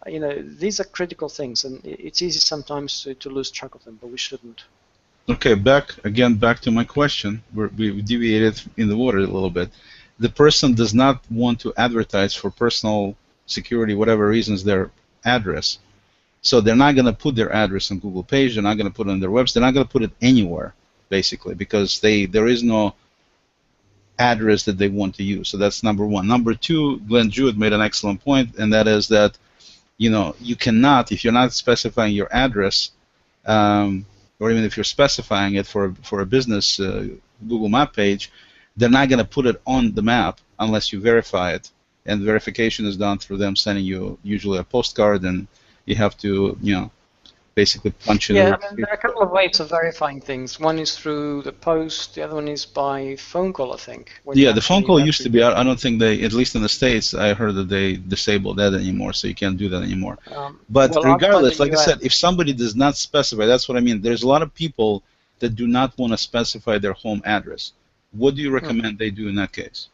These are critical things, and it's easy sometimes to lose track of them, but we shouldn't. Okay, back to my question. We deviated in the water a little bit. The person does not want to advertise for personal security, whatever reasons, their address. So they're not going to put their address on Google page. They're not going to put it on their website. They're not going to put it anywhere, basically, because there is no address that they want to use. So that's number one. Number two, Glenn Jewett made an excellent point, and that is that you cannot, if you're not specifying your address, or even if you're specifying it for a business Google Map page, they're not going to put it on the map unless you verify it. And verification is done through them sending you usually a postcard, and you have to, basically punch in. Yeah, there are a couple of ways of verifying things. One is through the post, the other one is by phone call, I think. Yeah, the phone call used to be, I don't think they, at least in the States, I heard that they disabled that anymore, so you can't do that anymore. But regardless, like I said, if somebody does not specify, that's what I mean. There's a lot of people that do not want to specify their home address. What do you recommend they do in that case?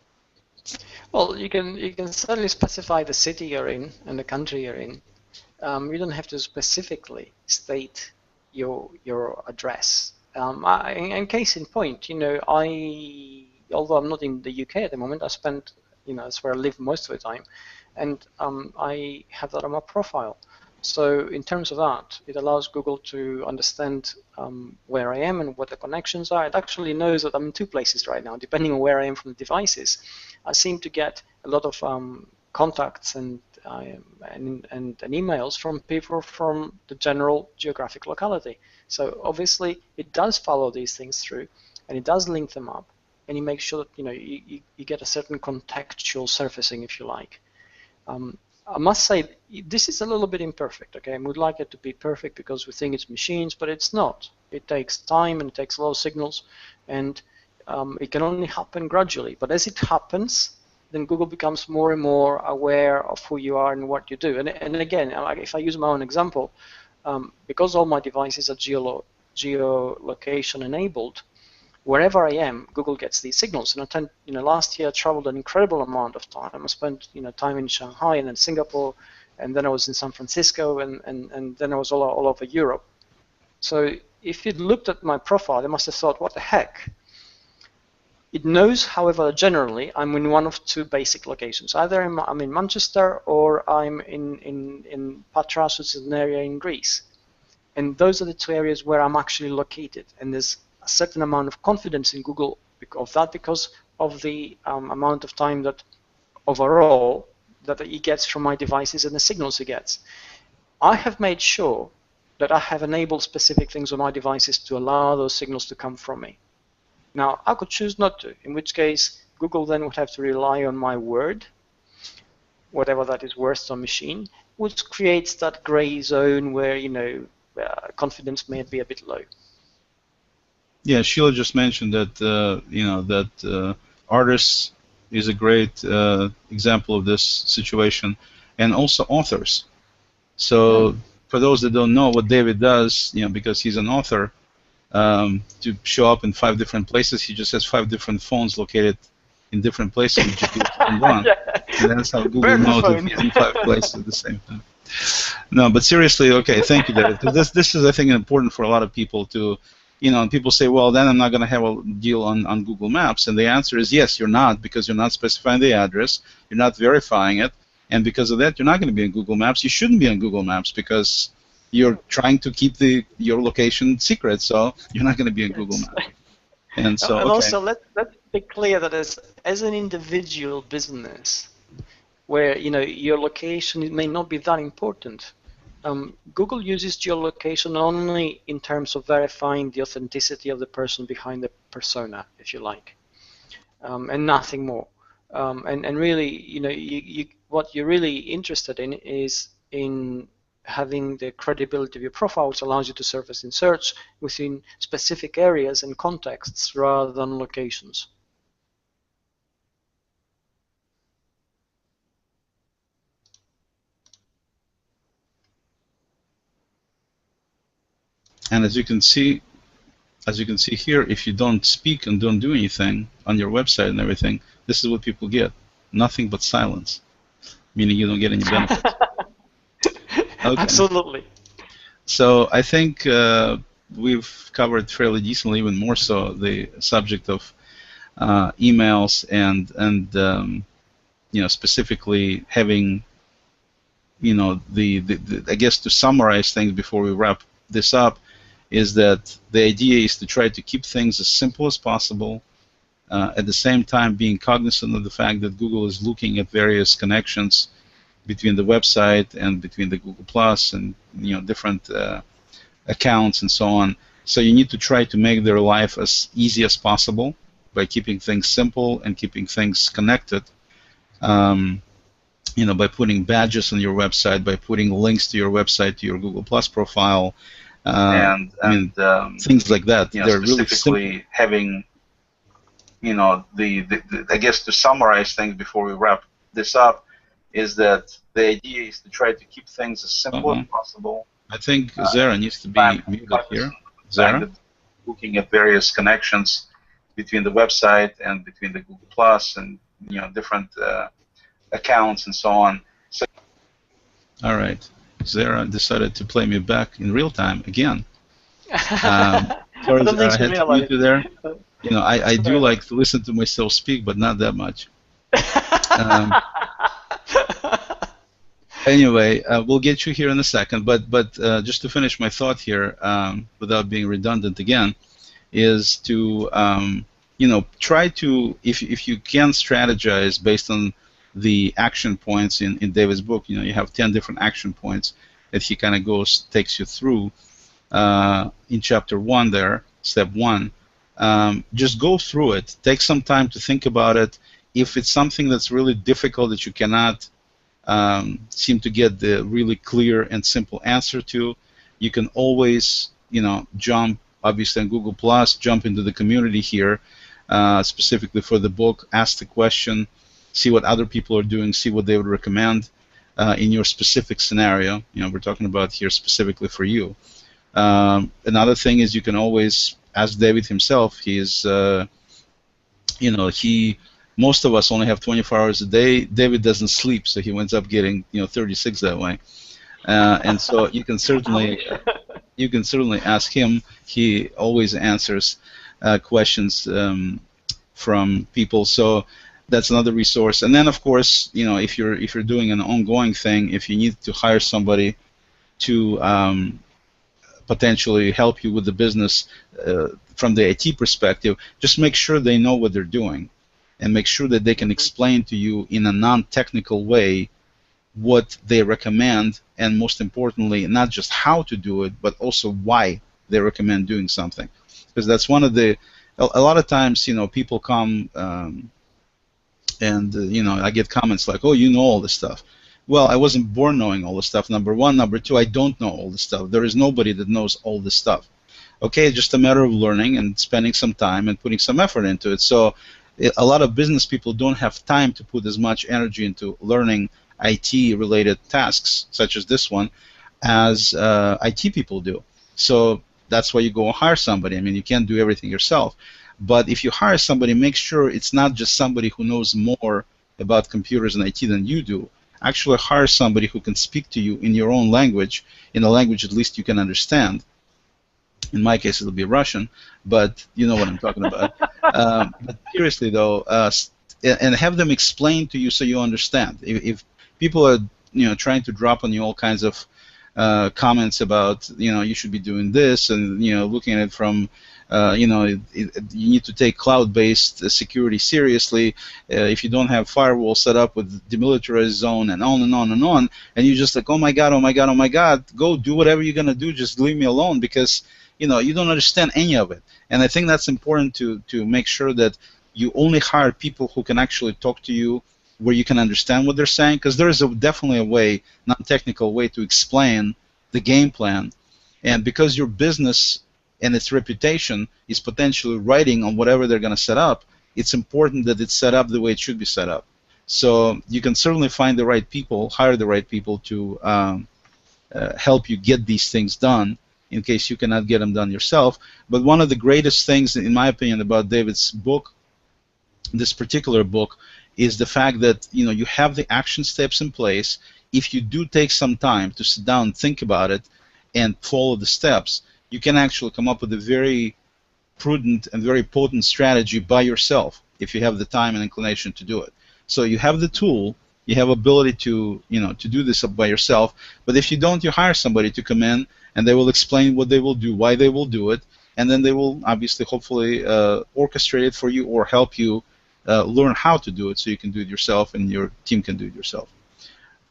Well, you can certainly specify the city you're in and the country you're in. You don't have to specifically state your address. In case in point, although I'm not in the UK at the moment, I spent, that's where I live most of the time, and I have that on my profile. So in terms of that, it allows Google to understand where I am and what the connections are. It actually knows that I'm in two places right now, depending on where I am from the devices. I seem to get a lot of contacts and emails from people from the general geographic locality. So obviously it does follow these things through, and it does link them up, and you make sure that you get a certain contextual surfacing, if you like. I must say this is a little bit imperfect. Okay, and we'd like it to be perfect because we think it's machines, but it's not. It takes time and it takes a lot of signals, and it can only happen gradually. But as it happens, then Google becomes more and more aware of who you are and what you do. And again, if I use my own example, because all my devices are geolocation enabled, wherever I am, Google gets these signals. And last year I traveled an incredible amount of time. I spent time in Shanghai and then Singapore, and then I was in San Francisco, and then I was all over Europe. So if you'd looked at my profile, they must have thought, what the heck? It knows, however, generally I'm in one of two basic locations. Either I'm in Manchester or I'm in Patras, which is an area in Greece. And those are the two areas where I'm actually located. And there's a certain amount of confidence in Google of that because of the amount of time that overall that he gets from my devices and the signals he gets. I have made sure that I have enabled specific things on my devices to allow those signals to come from me. Now, I could choose not to, in which case Google then would have to rely on my word, whatever that is worth on machine, which creates that gray zone where, confidence may be a bit low. Yeah, Sheila just mentioned that, artists is a great example of this situation, and also authors. So for those that don't know what David does, because he's an author, to show up in 5 different places, he just has 5 different phones located in different places. And that's how Google knows if he's in 5 places at the same time. No, but seriously, okay, thank you, David. Because this is, I think, important for a lot of people to And people say, well, then I'm not going to have a deal on Google Maps. And the answer is yes, you're not, because you're not specifying the address, you're not verifying it, and because of that, you're not going to be on Google Maps. You shouldn't be on Google Maps because you're trying to keep your location secret, so you're not going to be on Google Maps. And so, and also, let's be clear that as an individual business, where your location may not be that important. Google uses geolocation only in terms of verifying the authenticity of the person behind the persona, if you like, and nothing more. And really, what you're really interested in is in having the credibility of your profile, which allows you to surface in search within specific areas and contexts rather than locations. And as you can see here, if you don't speak and don't do anything on your website and everything, this is what people get: nothing but silence, meaning you don't get any benefits. Okay. Absolutely. So I think we've covered fairly decently, even more so, the subject of emails and specifically having, I guess, to summarize things before we wrap this up, is that the idea is to try to keep things as simple as possible, at the same time being cognizant of the fact that Google is looking at various connections between the website and between the Google Plus and different accounts and so on. So you need to try to make their life as easy as possible by keeping things simple and keeping things connected. By putting badges on your website, by putting links to your website, to your Google Plus profile, and things like that. They're really simple. Having, I guess, to summarize things before we wrap this up, is that the idea is to try to keep things as simple as possible. I think Zara needs to be muted here. Zara? Looking at various connections between the website and between the Google Plus and different accounts and so on. So, all right. Zara decided to play me back in real time again. Sorry, Zara, I had to mute you there. I do like to listen to myself speak, but not that much. Anyway, we'll get you here in a second, but just to finish my thought here, without being redundant again, is to try to, if you can strategize based on the action points in David's book. You have 10 different action points that he kind of takes you through in chapter 1 there, step 1. Just go through it. Take some time to think about it. If it's something that's really difficult that you cannot seem to get the really clear and simple answer to, you can always, jump, obviously, on Google Plus, jump into the community here, specifically for the book, ask the question, see what other people are doing, see what they would recommend in your specific scenario. We're talking about here specifically for you. Another thing is you can always ask David himself. He is, most of us only have 24 hours a day. David doesn't sleep, so he ends up getting 36 that way. And so you can certainly ask him. He always answers questions from people. So that's another resource. And then, of course, if you're doing an ongoing thing, if you need to hire somebody to potentially help you with the business from the IT perspective, just make sure they know what they're doing, and make sure that they can explain to you in a non-technical way what they recommend, and most importantly, not just how to do it, but also why they recommend doing something. Because that's one of the, a lot of times, people come and I get comments like, oh, you know all this stuff. Well, I wasn't born knowing all this stuff, number one. Number two, I don't know all this stuff. There is nobody that knows all this stuff. Okay, it's just a matter of learning and spending some time and putting some effort into it. So a lot of business people don't have time to put as much energy into learning IT-related tasks, such as this one, as IT people do. So that's why you go hire somebody. I mean, you can't do everything yourself. But if you hire somebody, make sure it's not just somebody who knows more about computers and IT than you do. Actually hire somebody who can speak to you in your own language, in a language at least you can understand, In my case, it'll be Russian, but you know what I'm talking about. But seriously, though, and have them explain to you so you understand. If people are, trying to drop on you all kinds of comments about, you should be doing this, and looking at it from, you need to take cloud-based security seriously. If you don't have firewall set up with demilitarized zone, and on and on and on, and you're just like, oh my God, oh my God, oh my God, go do whatever you're gonna do. Just leave me alone, because you don't understand any of it. And I think that's important to make sure that you only hire people who can actually talk to you, where you can understand what they're saying, because there is definitely a way, non-technical way, to explain the game plan. And because your business and its reputation is potentially riding on whatever they're going to set up, it's important that it's set up the way it should be set up. So you can certainly find the right people, hire the right people to help you get these things done, in case you cannot get them done yourself. But one of the greatest things, in my opinion, about David's book, this particular book, is the fact that you have the action steps in place. If you do take some time to sit down and think about it and follow the steps, you can actually come up with a very prudent and very potent strategy by yourself, if you have the time and inclination to do it. So you have the tool, you have ability to to do this by yourself. But if you don't, you hire somebody to come in, and they will explain what they will do, why they will do it, and then they will obviously, hopefully, orchestrate it for you, or help you learn how to do it, so you can do it yourself and your team can do it yourself.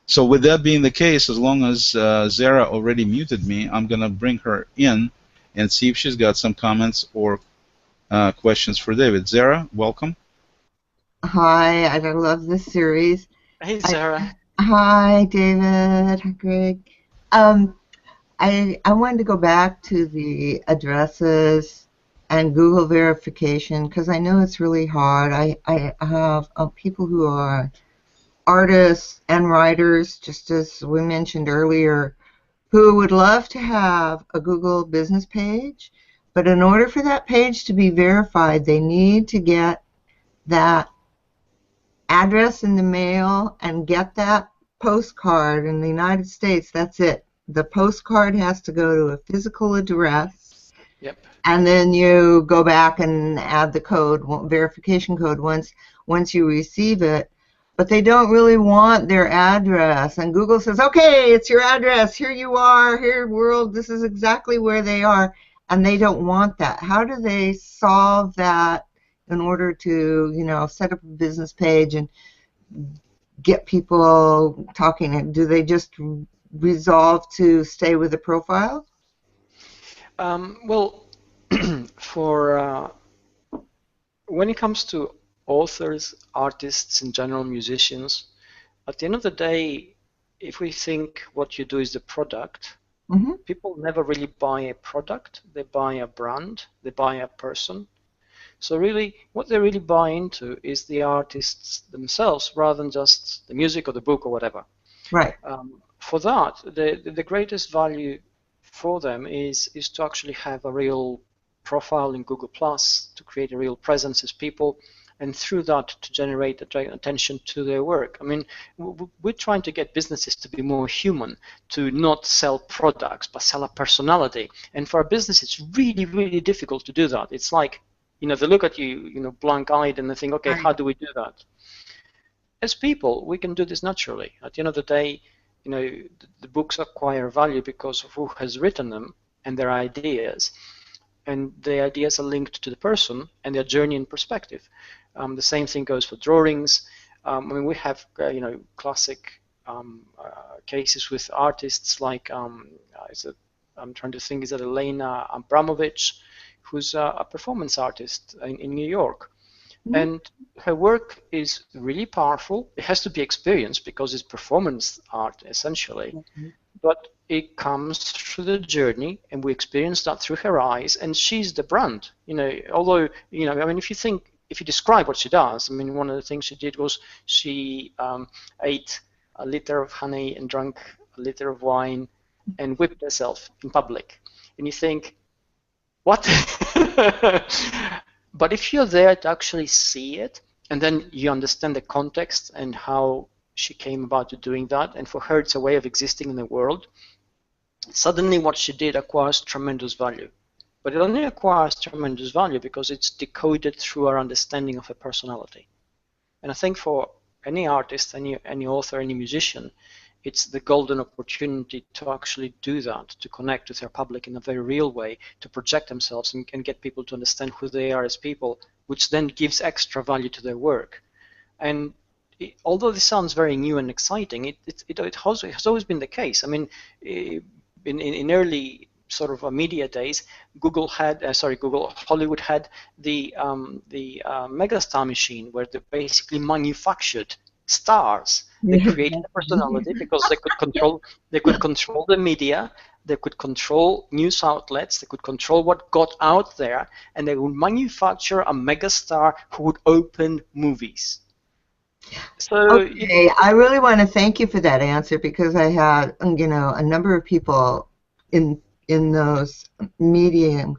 So with that being the case, as long as Zara already muted me, I'm going to bring her in and see if she's got some comments or questions for David. Zara, welcome. Hi, I love this series. Hey, Zara. Hi, David. Hi, Greg. I wanted to go back to the addresses and Google verification, because I know it's really hard. I have people who are artists and writers, just as we mentioned earlier, who would love to have a Google business page, but in order for that page to be verified, they need to get that address in the mail and get that postcard in the United States. That's it. The postcard has to go to a physical address. Yep. And then you go back and add the code, verification code, once you receive it. But they don't really want their address. And Google says, okay, it's your address. Here you are. Here, world. This is exactly where they are. And they don't want that. How do they solve that in order to, set up a business page and get people talking? Do they just resolve to stay with the profile? Well, for when it comes to authors, artists, in general, musicians, at the end of the day, if we think what you do is the product, people never really buy a product. They buy a brand. They buy a person. So really, what they really buy into is the artists themselves, rather than just the music or the book or whatever. Right. For that, the greatest value for them is to actually have a real profile in Google+, to create a real presence as people, and through that to generate attention to their work. I mean, we're trying to get businesses to be more human, to not sell products, but sell a personality. And for a business, it's really, really difficult to do that. It's like, they look at you, blank-eyed, and they think, okay, how do we do that? As people, we can do this naturally. At the end of the day, the books acquire value because of who has written them and their ideas. And the ideas are linked to the person and their journey and perspective. The same thing goes for drawings. I mean, we have, classic cases with artists like, I'm trying to think, is that Elena Abramovich, who's a performance artist in New York. And her work is really powerful. It has to be experienced because it's performance art, essentially. But it comes through the journey, and we experience that through her eyes, and she's the brand. Although, I mean, if you describe what she does, I mean, one of the things she did was she ate a liter of honey and drank a liter of wine and whipped herself in public. And you think, what? But if you're there to actually see it, and then you understand the context and how she came about to doing that, and for her it's a way of existing in the world, suddenly what she did acquires tremendous value. but it only acquires tremendous value because it's decoded through our understanding of a personality. And I think for any artist, any author, any musician, it's the golden opportunity to actually do that, to connect with their public in a very real way, to project themselves and get people to understand who they are as people, which then gives extra value to their work. And although this sounds very new and exciting, it has always been the case. I mean, in early sort of media days, Hollywood had the megastar machine, where they basically manufactured stars. They created a personality because they could control the media, they could control news outlets, they could control what got out there, and they would manufacture a megastar who would open movies. So okay, I really want to thank you for that answer, because I had, a number of people in those media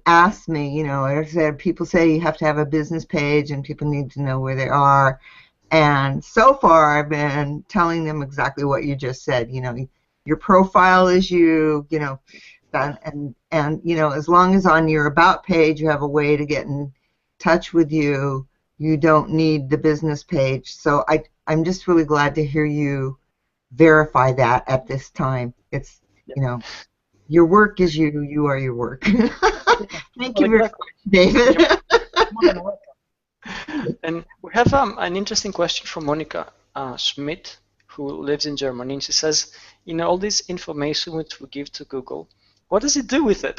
asked me, I said, people say you have to have a business page and people need to know where they are. And so far I've been telling them exactly what you just said. Your profile is you, and as long as on your about page you have a way to get in touch with you, you don't need the business page. So I'm just really glad to hear you verify that at this time. It's, your work is you, you are your work. Thank you very much, David. And we have an interesting question from Monica Schmidt, who lives in Germany, and she says, all this information which we give to Google, what does it do with it?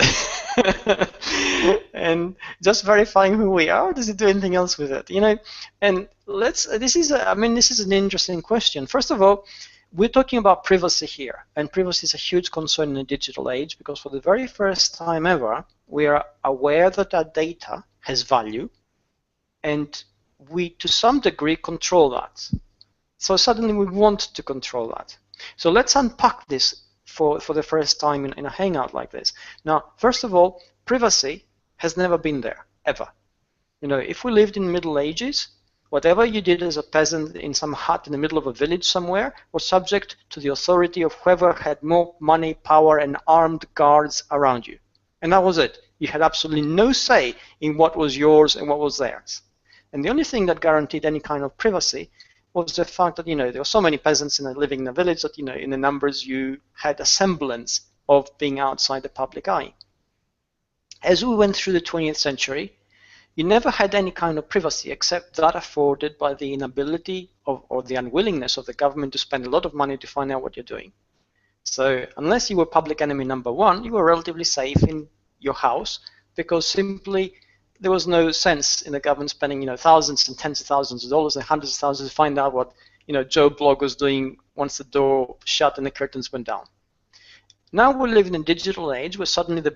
And just verifying who we are, does it do anything else with it? And this is an interesting question. First of all, we're talking about privacy here, and privacy is a huge concern in the digital age, because for the very first time ever, we are aware that our data has value, and we, to some degree, control that. So suddenly we want to control that. So let's unpack this for the first time in a hangout like this. Now, first of all, privacy has never been there, ever. If we lived in the Middle Ages, whatever you did as a peasant in some hut in the middle of a village somewhere was subject to the authority of whoever had more money, power, and armed guards around you. And that was it. You had absolutely no say in what was yours and what was theirs. And the only thing that guaranteed any kind of privacy was the fact that, there were so many peasants living in the village that, in the numbers you had a semblance of being outside the public eye. As we went through the 20th century, you never had any kind of privacy except that afforded by the inability or the unwillingness of the government to spend a lot of money to find out what you're doing. So unless you were public enemy number one, you were relatively safe in your house, because simply there was no sense in the government spending thousands and tens of thousands of dollars and hundreds of thousands to find out what Joe Blogg was doing once the door shut and the curtains went down. Now we live in a digital age where suddenly the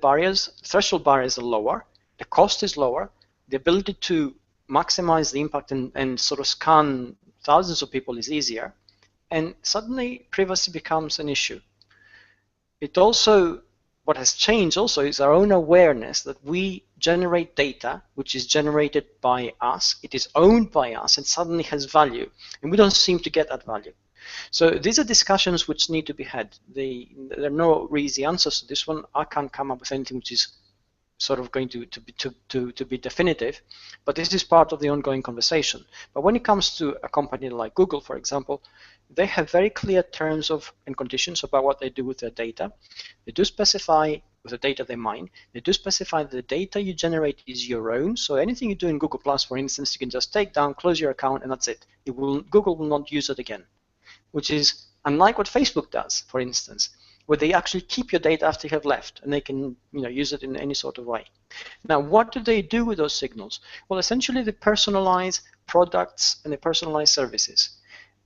threshold barriers are lower, the cost is lower, the ability to maximize the impact and sort of scan thousands of people is easier, and suddenly privacy becomes an issue. What has changed also is our own awareness that we generate data which is generated by us, it is owned by us, and suddenly has value, and we don't seem to get that value. So these are discussions which need to be had. There are no easy answers to this one. I can't come up with anything which is sort of going to be definitive, but this is part of the ongoing conversation. But when it comes to a company like Google, for example, they have very clear terms and conditions about what they do with their data. They do specify with the data they mine. They do specify that the data you generate is your own. So anything you do in Google Plus, for instance, you can just take down, close your account, and that's it. Google will not use it again, which is unlike what Facebook does, for instance, where they actually keep your data after you have left, and they can use it in any sort of way. Now, what do they do with those signals? Well, essentially they personalize products and they personalize services.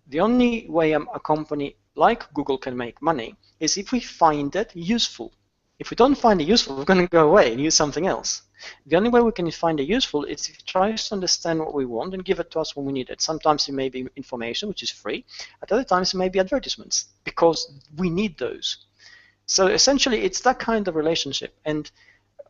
The only way a company like Google can make money is if we find it useful. If we don't find it useful, we're going to go away and use something else. The only way we can find it useful is if it tries to understand what we want and give it to us when we need it. Sometimes it may be information, which is free. At other times it may be advertisements, because we need those. So essentially it's that kind of relationship. And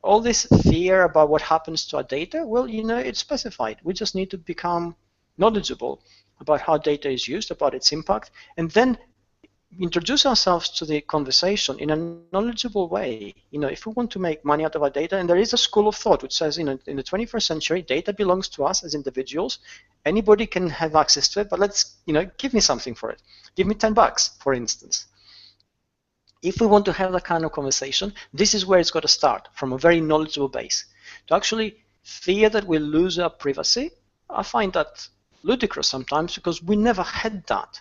all this fear about what happens to our data, well, it's specified. We just need to become knowledgeable about how data is used, about its impact, and then introduce ourselves to the conversation in a knowledgeable way. If we want to make money out of our data, and there is a school of thought which says, in the 21st century, data belongs to us as individuals. Anybody can have access to it, but let's, give me something for it. Give me $10, for instance. If we want to have that kind of conversation, this is where it's got to start, from a very knowledgeable base. To actually fear that we'll lose our privacy, I find that ludicrous sometimes, because we never had that.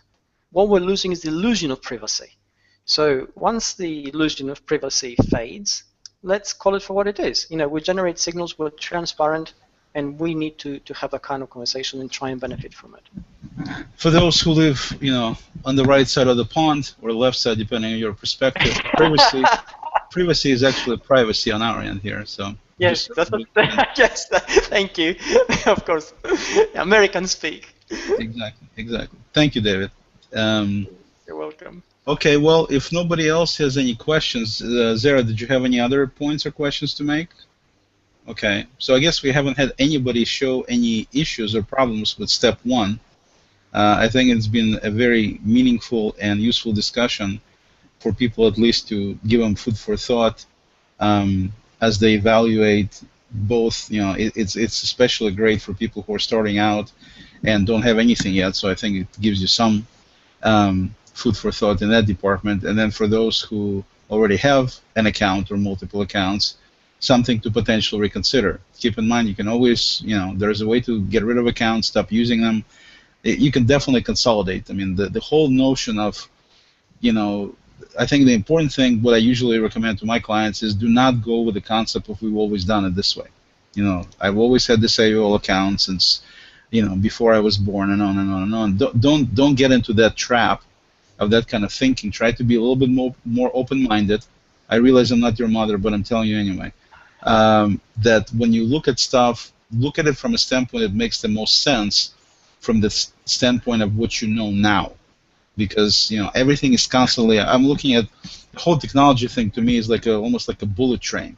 What we're losing is the illusion of privacy. So once the illusion of privacy fades, let's call it for what it is. We generate signals, we're transparent, and we need to have a kind of conversation and try and benefit from it. For those who live, on the right side of the pond or left side, depending on your perspective, privacy is actually privacy on our end here. So yes, yes. Thank you. Of course, Americans speak. Exactly. Thank you, David. You're welcome. Okay, well, if nobody else has any questions, Zara, did you have any other points or questions to make? Okay, so I guess we haven't had anybody show any issues or problems with step 1. I think it's been a very meaningful and useful discussion for people, at least, to give them food for thought as they evaluate both. It's especially great for people who are starting out and don't have anything yet, so I think it gives you some food for thought in that department. And then for those who already have an account or multiple accounts, something to potentially reconsider. Keep in mind, you can always, there's a way to get rid of accounts, stop using them. You can definitely consolidate. I mean, the whole notion of, I think the important thing, what I usually recommend to my clients is do not go with the concept of we've always done it this way. I've always had this AOL account since, before I was born, and on and on and on. Don't get into that trap of that kind of thinking. Try to be a little bit more open-minded. I realize I'm not your mother, but I'm telling you anyway. That when you look at stuff, look at it from a standpoint that makes the most sense from the standpoint of what you know now. Because everything is constantly, I'm looking at the whole technology thing. To me is like almost like a bullet train,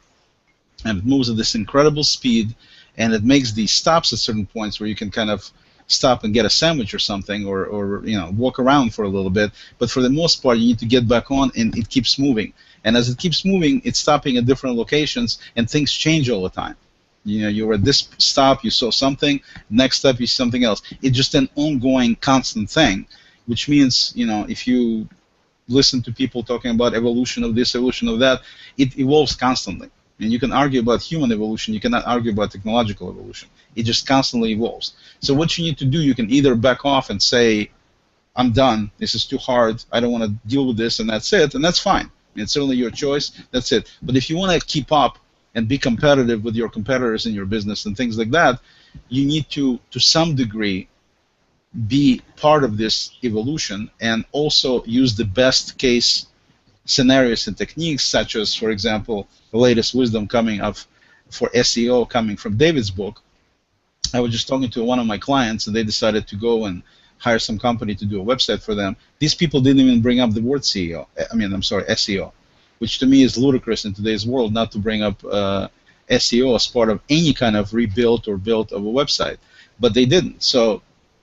and it moves at this incredible speed, and it makes these stops at certain points where you can kind of stop and get a sandwich or something, or walk around for a little bit. But for the most part, you need to get back on, and it keeps moving. And as it keeps moving, it's stopping at different locations, and things change all the time. You were at this stop, you saw something. Next step, you see something else. It's just an ongoing, constant thing, which means, if you listen to people talking about evolution of this, evolution of that, it evolves constantly. And you can argue about human evolution, you cannot argue about technological evolution. It just constantly evolves. So what you need to do, you can either back off and say, I'm done, this is too hard, I don't want to deal with this, and that's it, and that's fine. It's certainly your choice, that's it. But if you want to keep up and be competitive with your competitors in your business and things like that, you need to some degree, be part of this evolution and also use the best case scenarios and techniques, such as, for example, the latest wisdom coming up for SEO coming from David's book. I was just talking to one of my clients, and they decided to go and hire some company to do a website for them. These people didn't even bring up the word SEO, which to me is ludicrous in today's world, not to bring up SEO as part of any kind of rebuilt or built of a website. But they didn't. So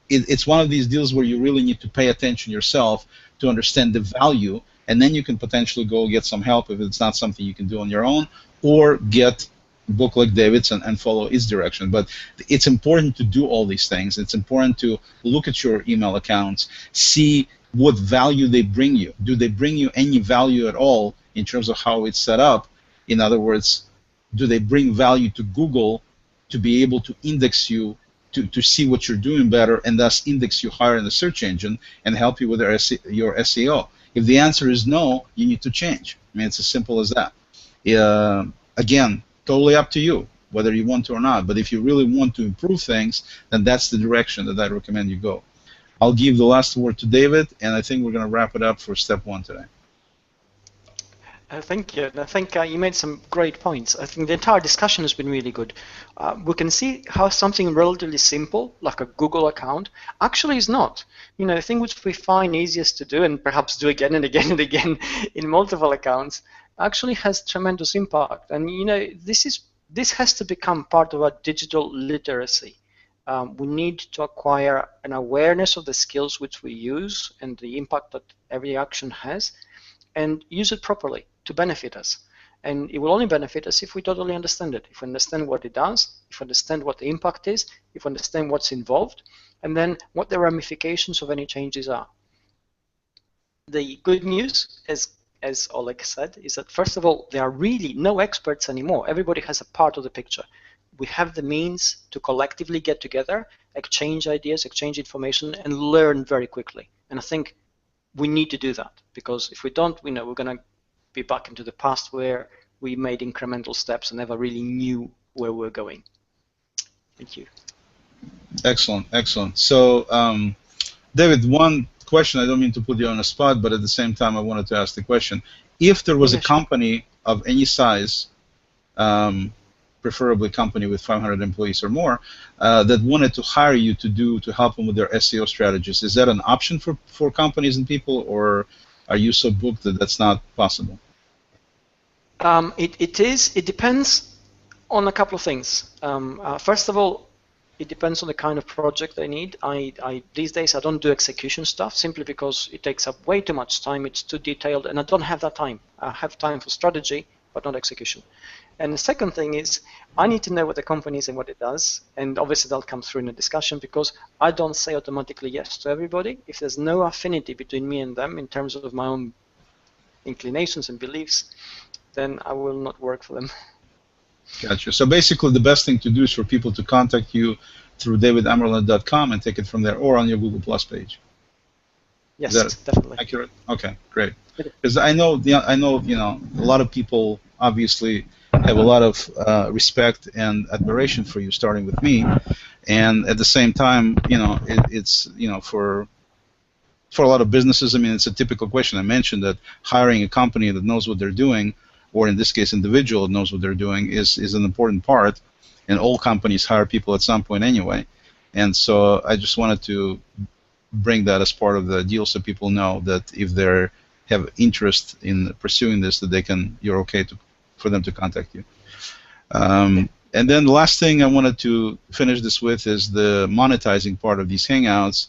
it's one of these deals where you really need to pay attention yourself to understand the value, and then you can potentially go get some help if it's not something you can do on your own, or get a book like David's and follow its direction. But it's important to do all these things. It's important to look at your email accounts, see what value they bring you. Do they bring you any value at all in terms of how it's set up? In other words, do they bring value to Google to be able to index you, to see what you're doing better, and thus index you higher in the search engine and help you with your SEO? If the answer is no, you need to change. I mean, it's as simple as that. Again, totally up to you whether you want to or not. But if you really want to improve things, then that's the direction that I recommend you go. I'll give the last word to David, and I think we're going to wrap it up for step 1 today. Thank you. I think you made some great points. I think the entire discussion has been really good. We can see how something relatively simple, like a Google account, actually is not. The thing which we find easiest to do, and perhaps do again and again and again in multiple accounts, actually has tremendous impact. And this has to become part of our digital literacy. we need to acquire an awareness of the skills which we use and the impact that every action has, and use it properly to benefit us. And it will only benefit us if we totally understand it, if we understand what it does, if we understand what the impact is, if we understand what's involved, and then what the ramifications of any changes are. The good news, as Oleg said, is that first of all, there are really no experts anymore. Everybody has a part of the picture. We have the means to collectively get together, exchange ideas, exchange information, and learn very quickly. And I think we need to do that, because if we don't, we're going to be back into the past where we made incremental steps and never really knew where we're going. Thank you. Excellent, excellent. So, David, one question, I don't mean to put you on the spot, but at the same time I wanted to ask the question. If there was a company of any size, preferably a company with 500 employees or more, that wanted to hire you to help them with their SEO strategies, is that an option for companies and people, or are you so booked that that's not possible? It is. It depends on a couple of things. First of all, it depends on the kind of project they need. These days I don't do execution stuff simply because it takes up way too much time. It's too detailed, and I don't have that time. I have time for strategy, but not execution. And the second thing is, I need to know what the company is and what it does, and obviously that'll come through in the discussion, because I don't say automatically yes to everybody. If there's no affinity between me and them in terms of my own inclinations and beliefs, then I will not work for them. Gotcha. So basically the best thing to do is for people to contact you through davidamerland.com and take it from there, or on your Google Plus page. Yes, is that definitely. Accurate? Okay, great. Because I know, a lot of people obviously have a lot of respect and admiration for you, starting with me, and at the same time, it's for a lot of businesses, I mean, it's a typical question. I mentioned that hiring a company that knows what they're doing, or in this case, individual that knows what they're doing, is an important part, and all companies hire people at some point anyway. And so I just wanted to bring that as part of the deal, so people know that if they have interest in pursuing this, that you're okay for them to contact you. And then the last thing I wanted to finish this with is the monetizing part of these Hangouts.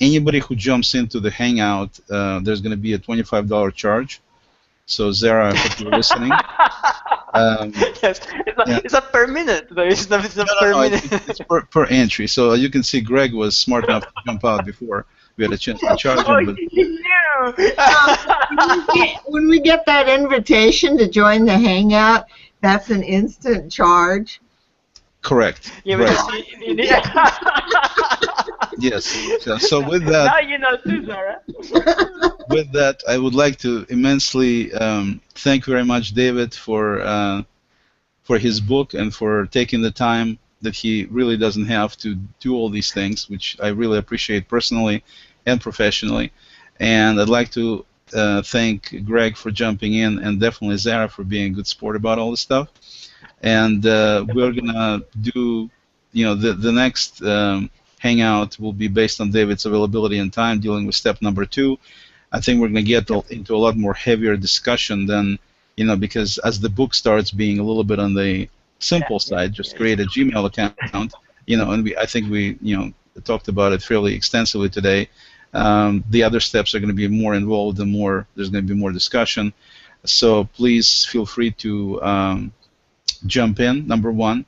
Anybody who jumps into the Hangout, there's going to be a $25 charge. So Zara, I hope you're listening. Yes, it's a per minute. It's not per minute. It's per entry. So you can see Greg was smart enough to jump out before we had a chance to charge him. But when we get that invitation to join the Hangout, that's an instant charge. Correct. Yeah, right. Yes. So with that, now you know too, Zara. With that, I would like to immensely thank very much David for his book and for taking the time that he really doesn't have to do all these things, which I really appreciate personally and professionally. And I'd like to thank Greg for jumping in, and definitely Zara for being a good sport about all this stuff. And we're gonna do, the next Hangout will be based on David's availability and time, dealing with step number 2. I think we're going to get into a lot more heavier discussion than, because as the book starts being a little bit on the simple side, just create a Gmail account, and I think we, talked about it fairly extensively today. The other steps are going to be more involved and there's going to be more discussion. So please feel free to jump in, number 1.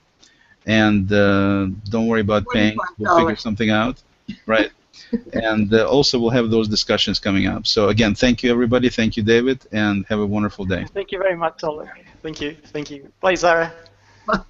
And don't worry about paying. We'll figure something out, right? And also we'll have those discussions coming up. So again, thank you everybody. Thank you, David, and have a wonderful day. Thank you very much, Oleg. Thank you. Thank you. Bye, Zara. Bye.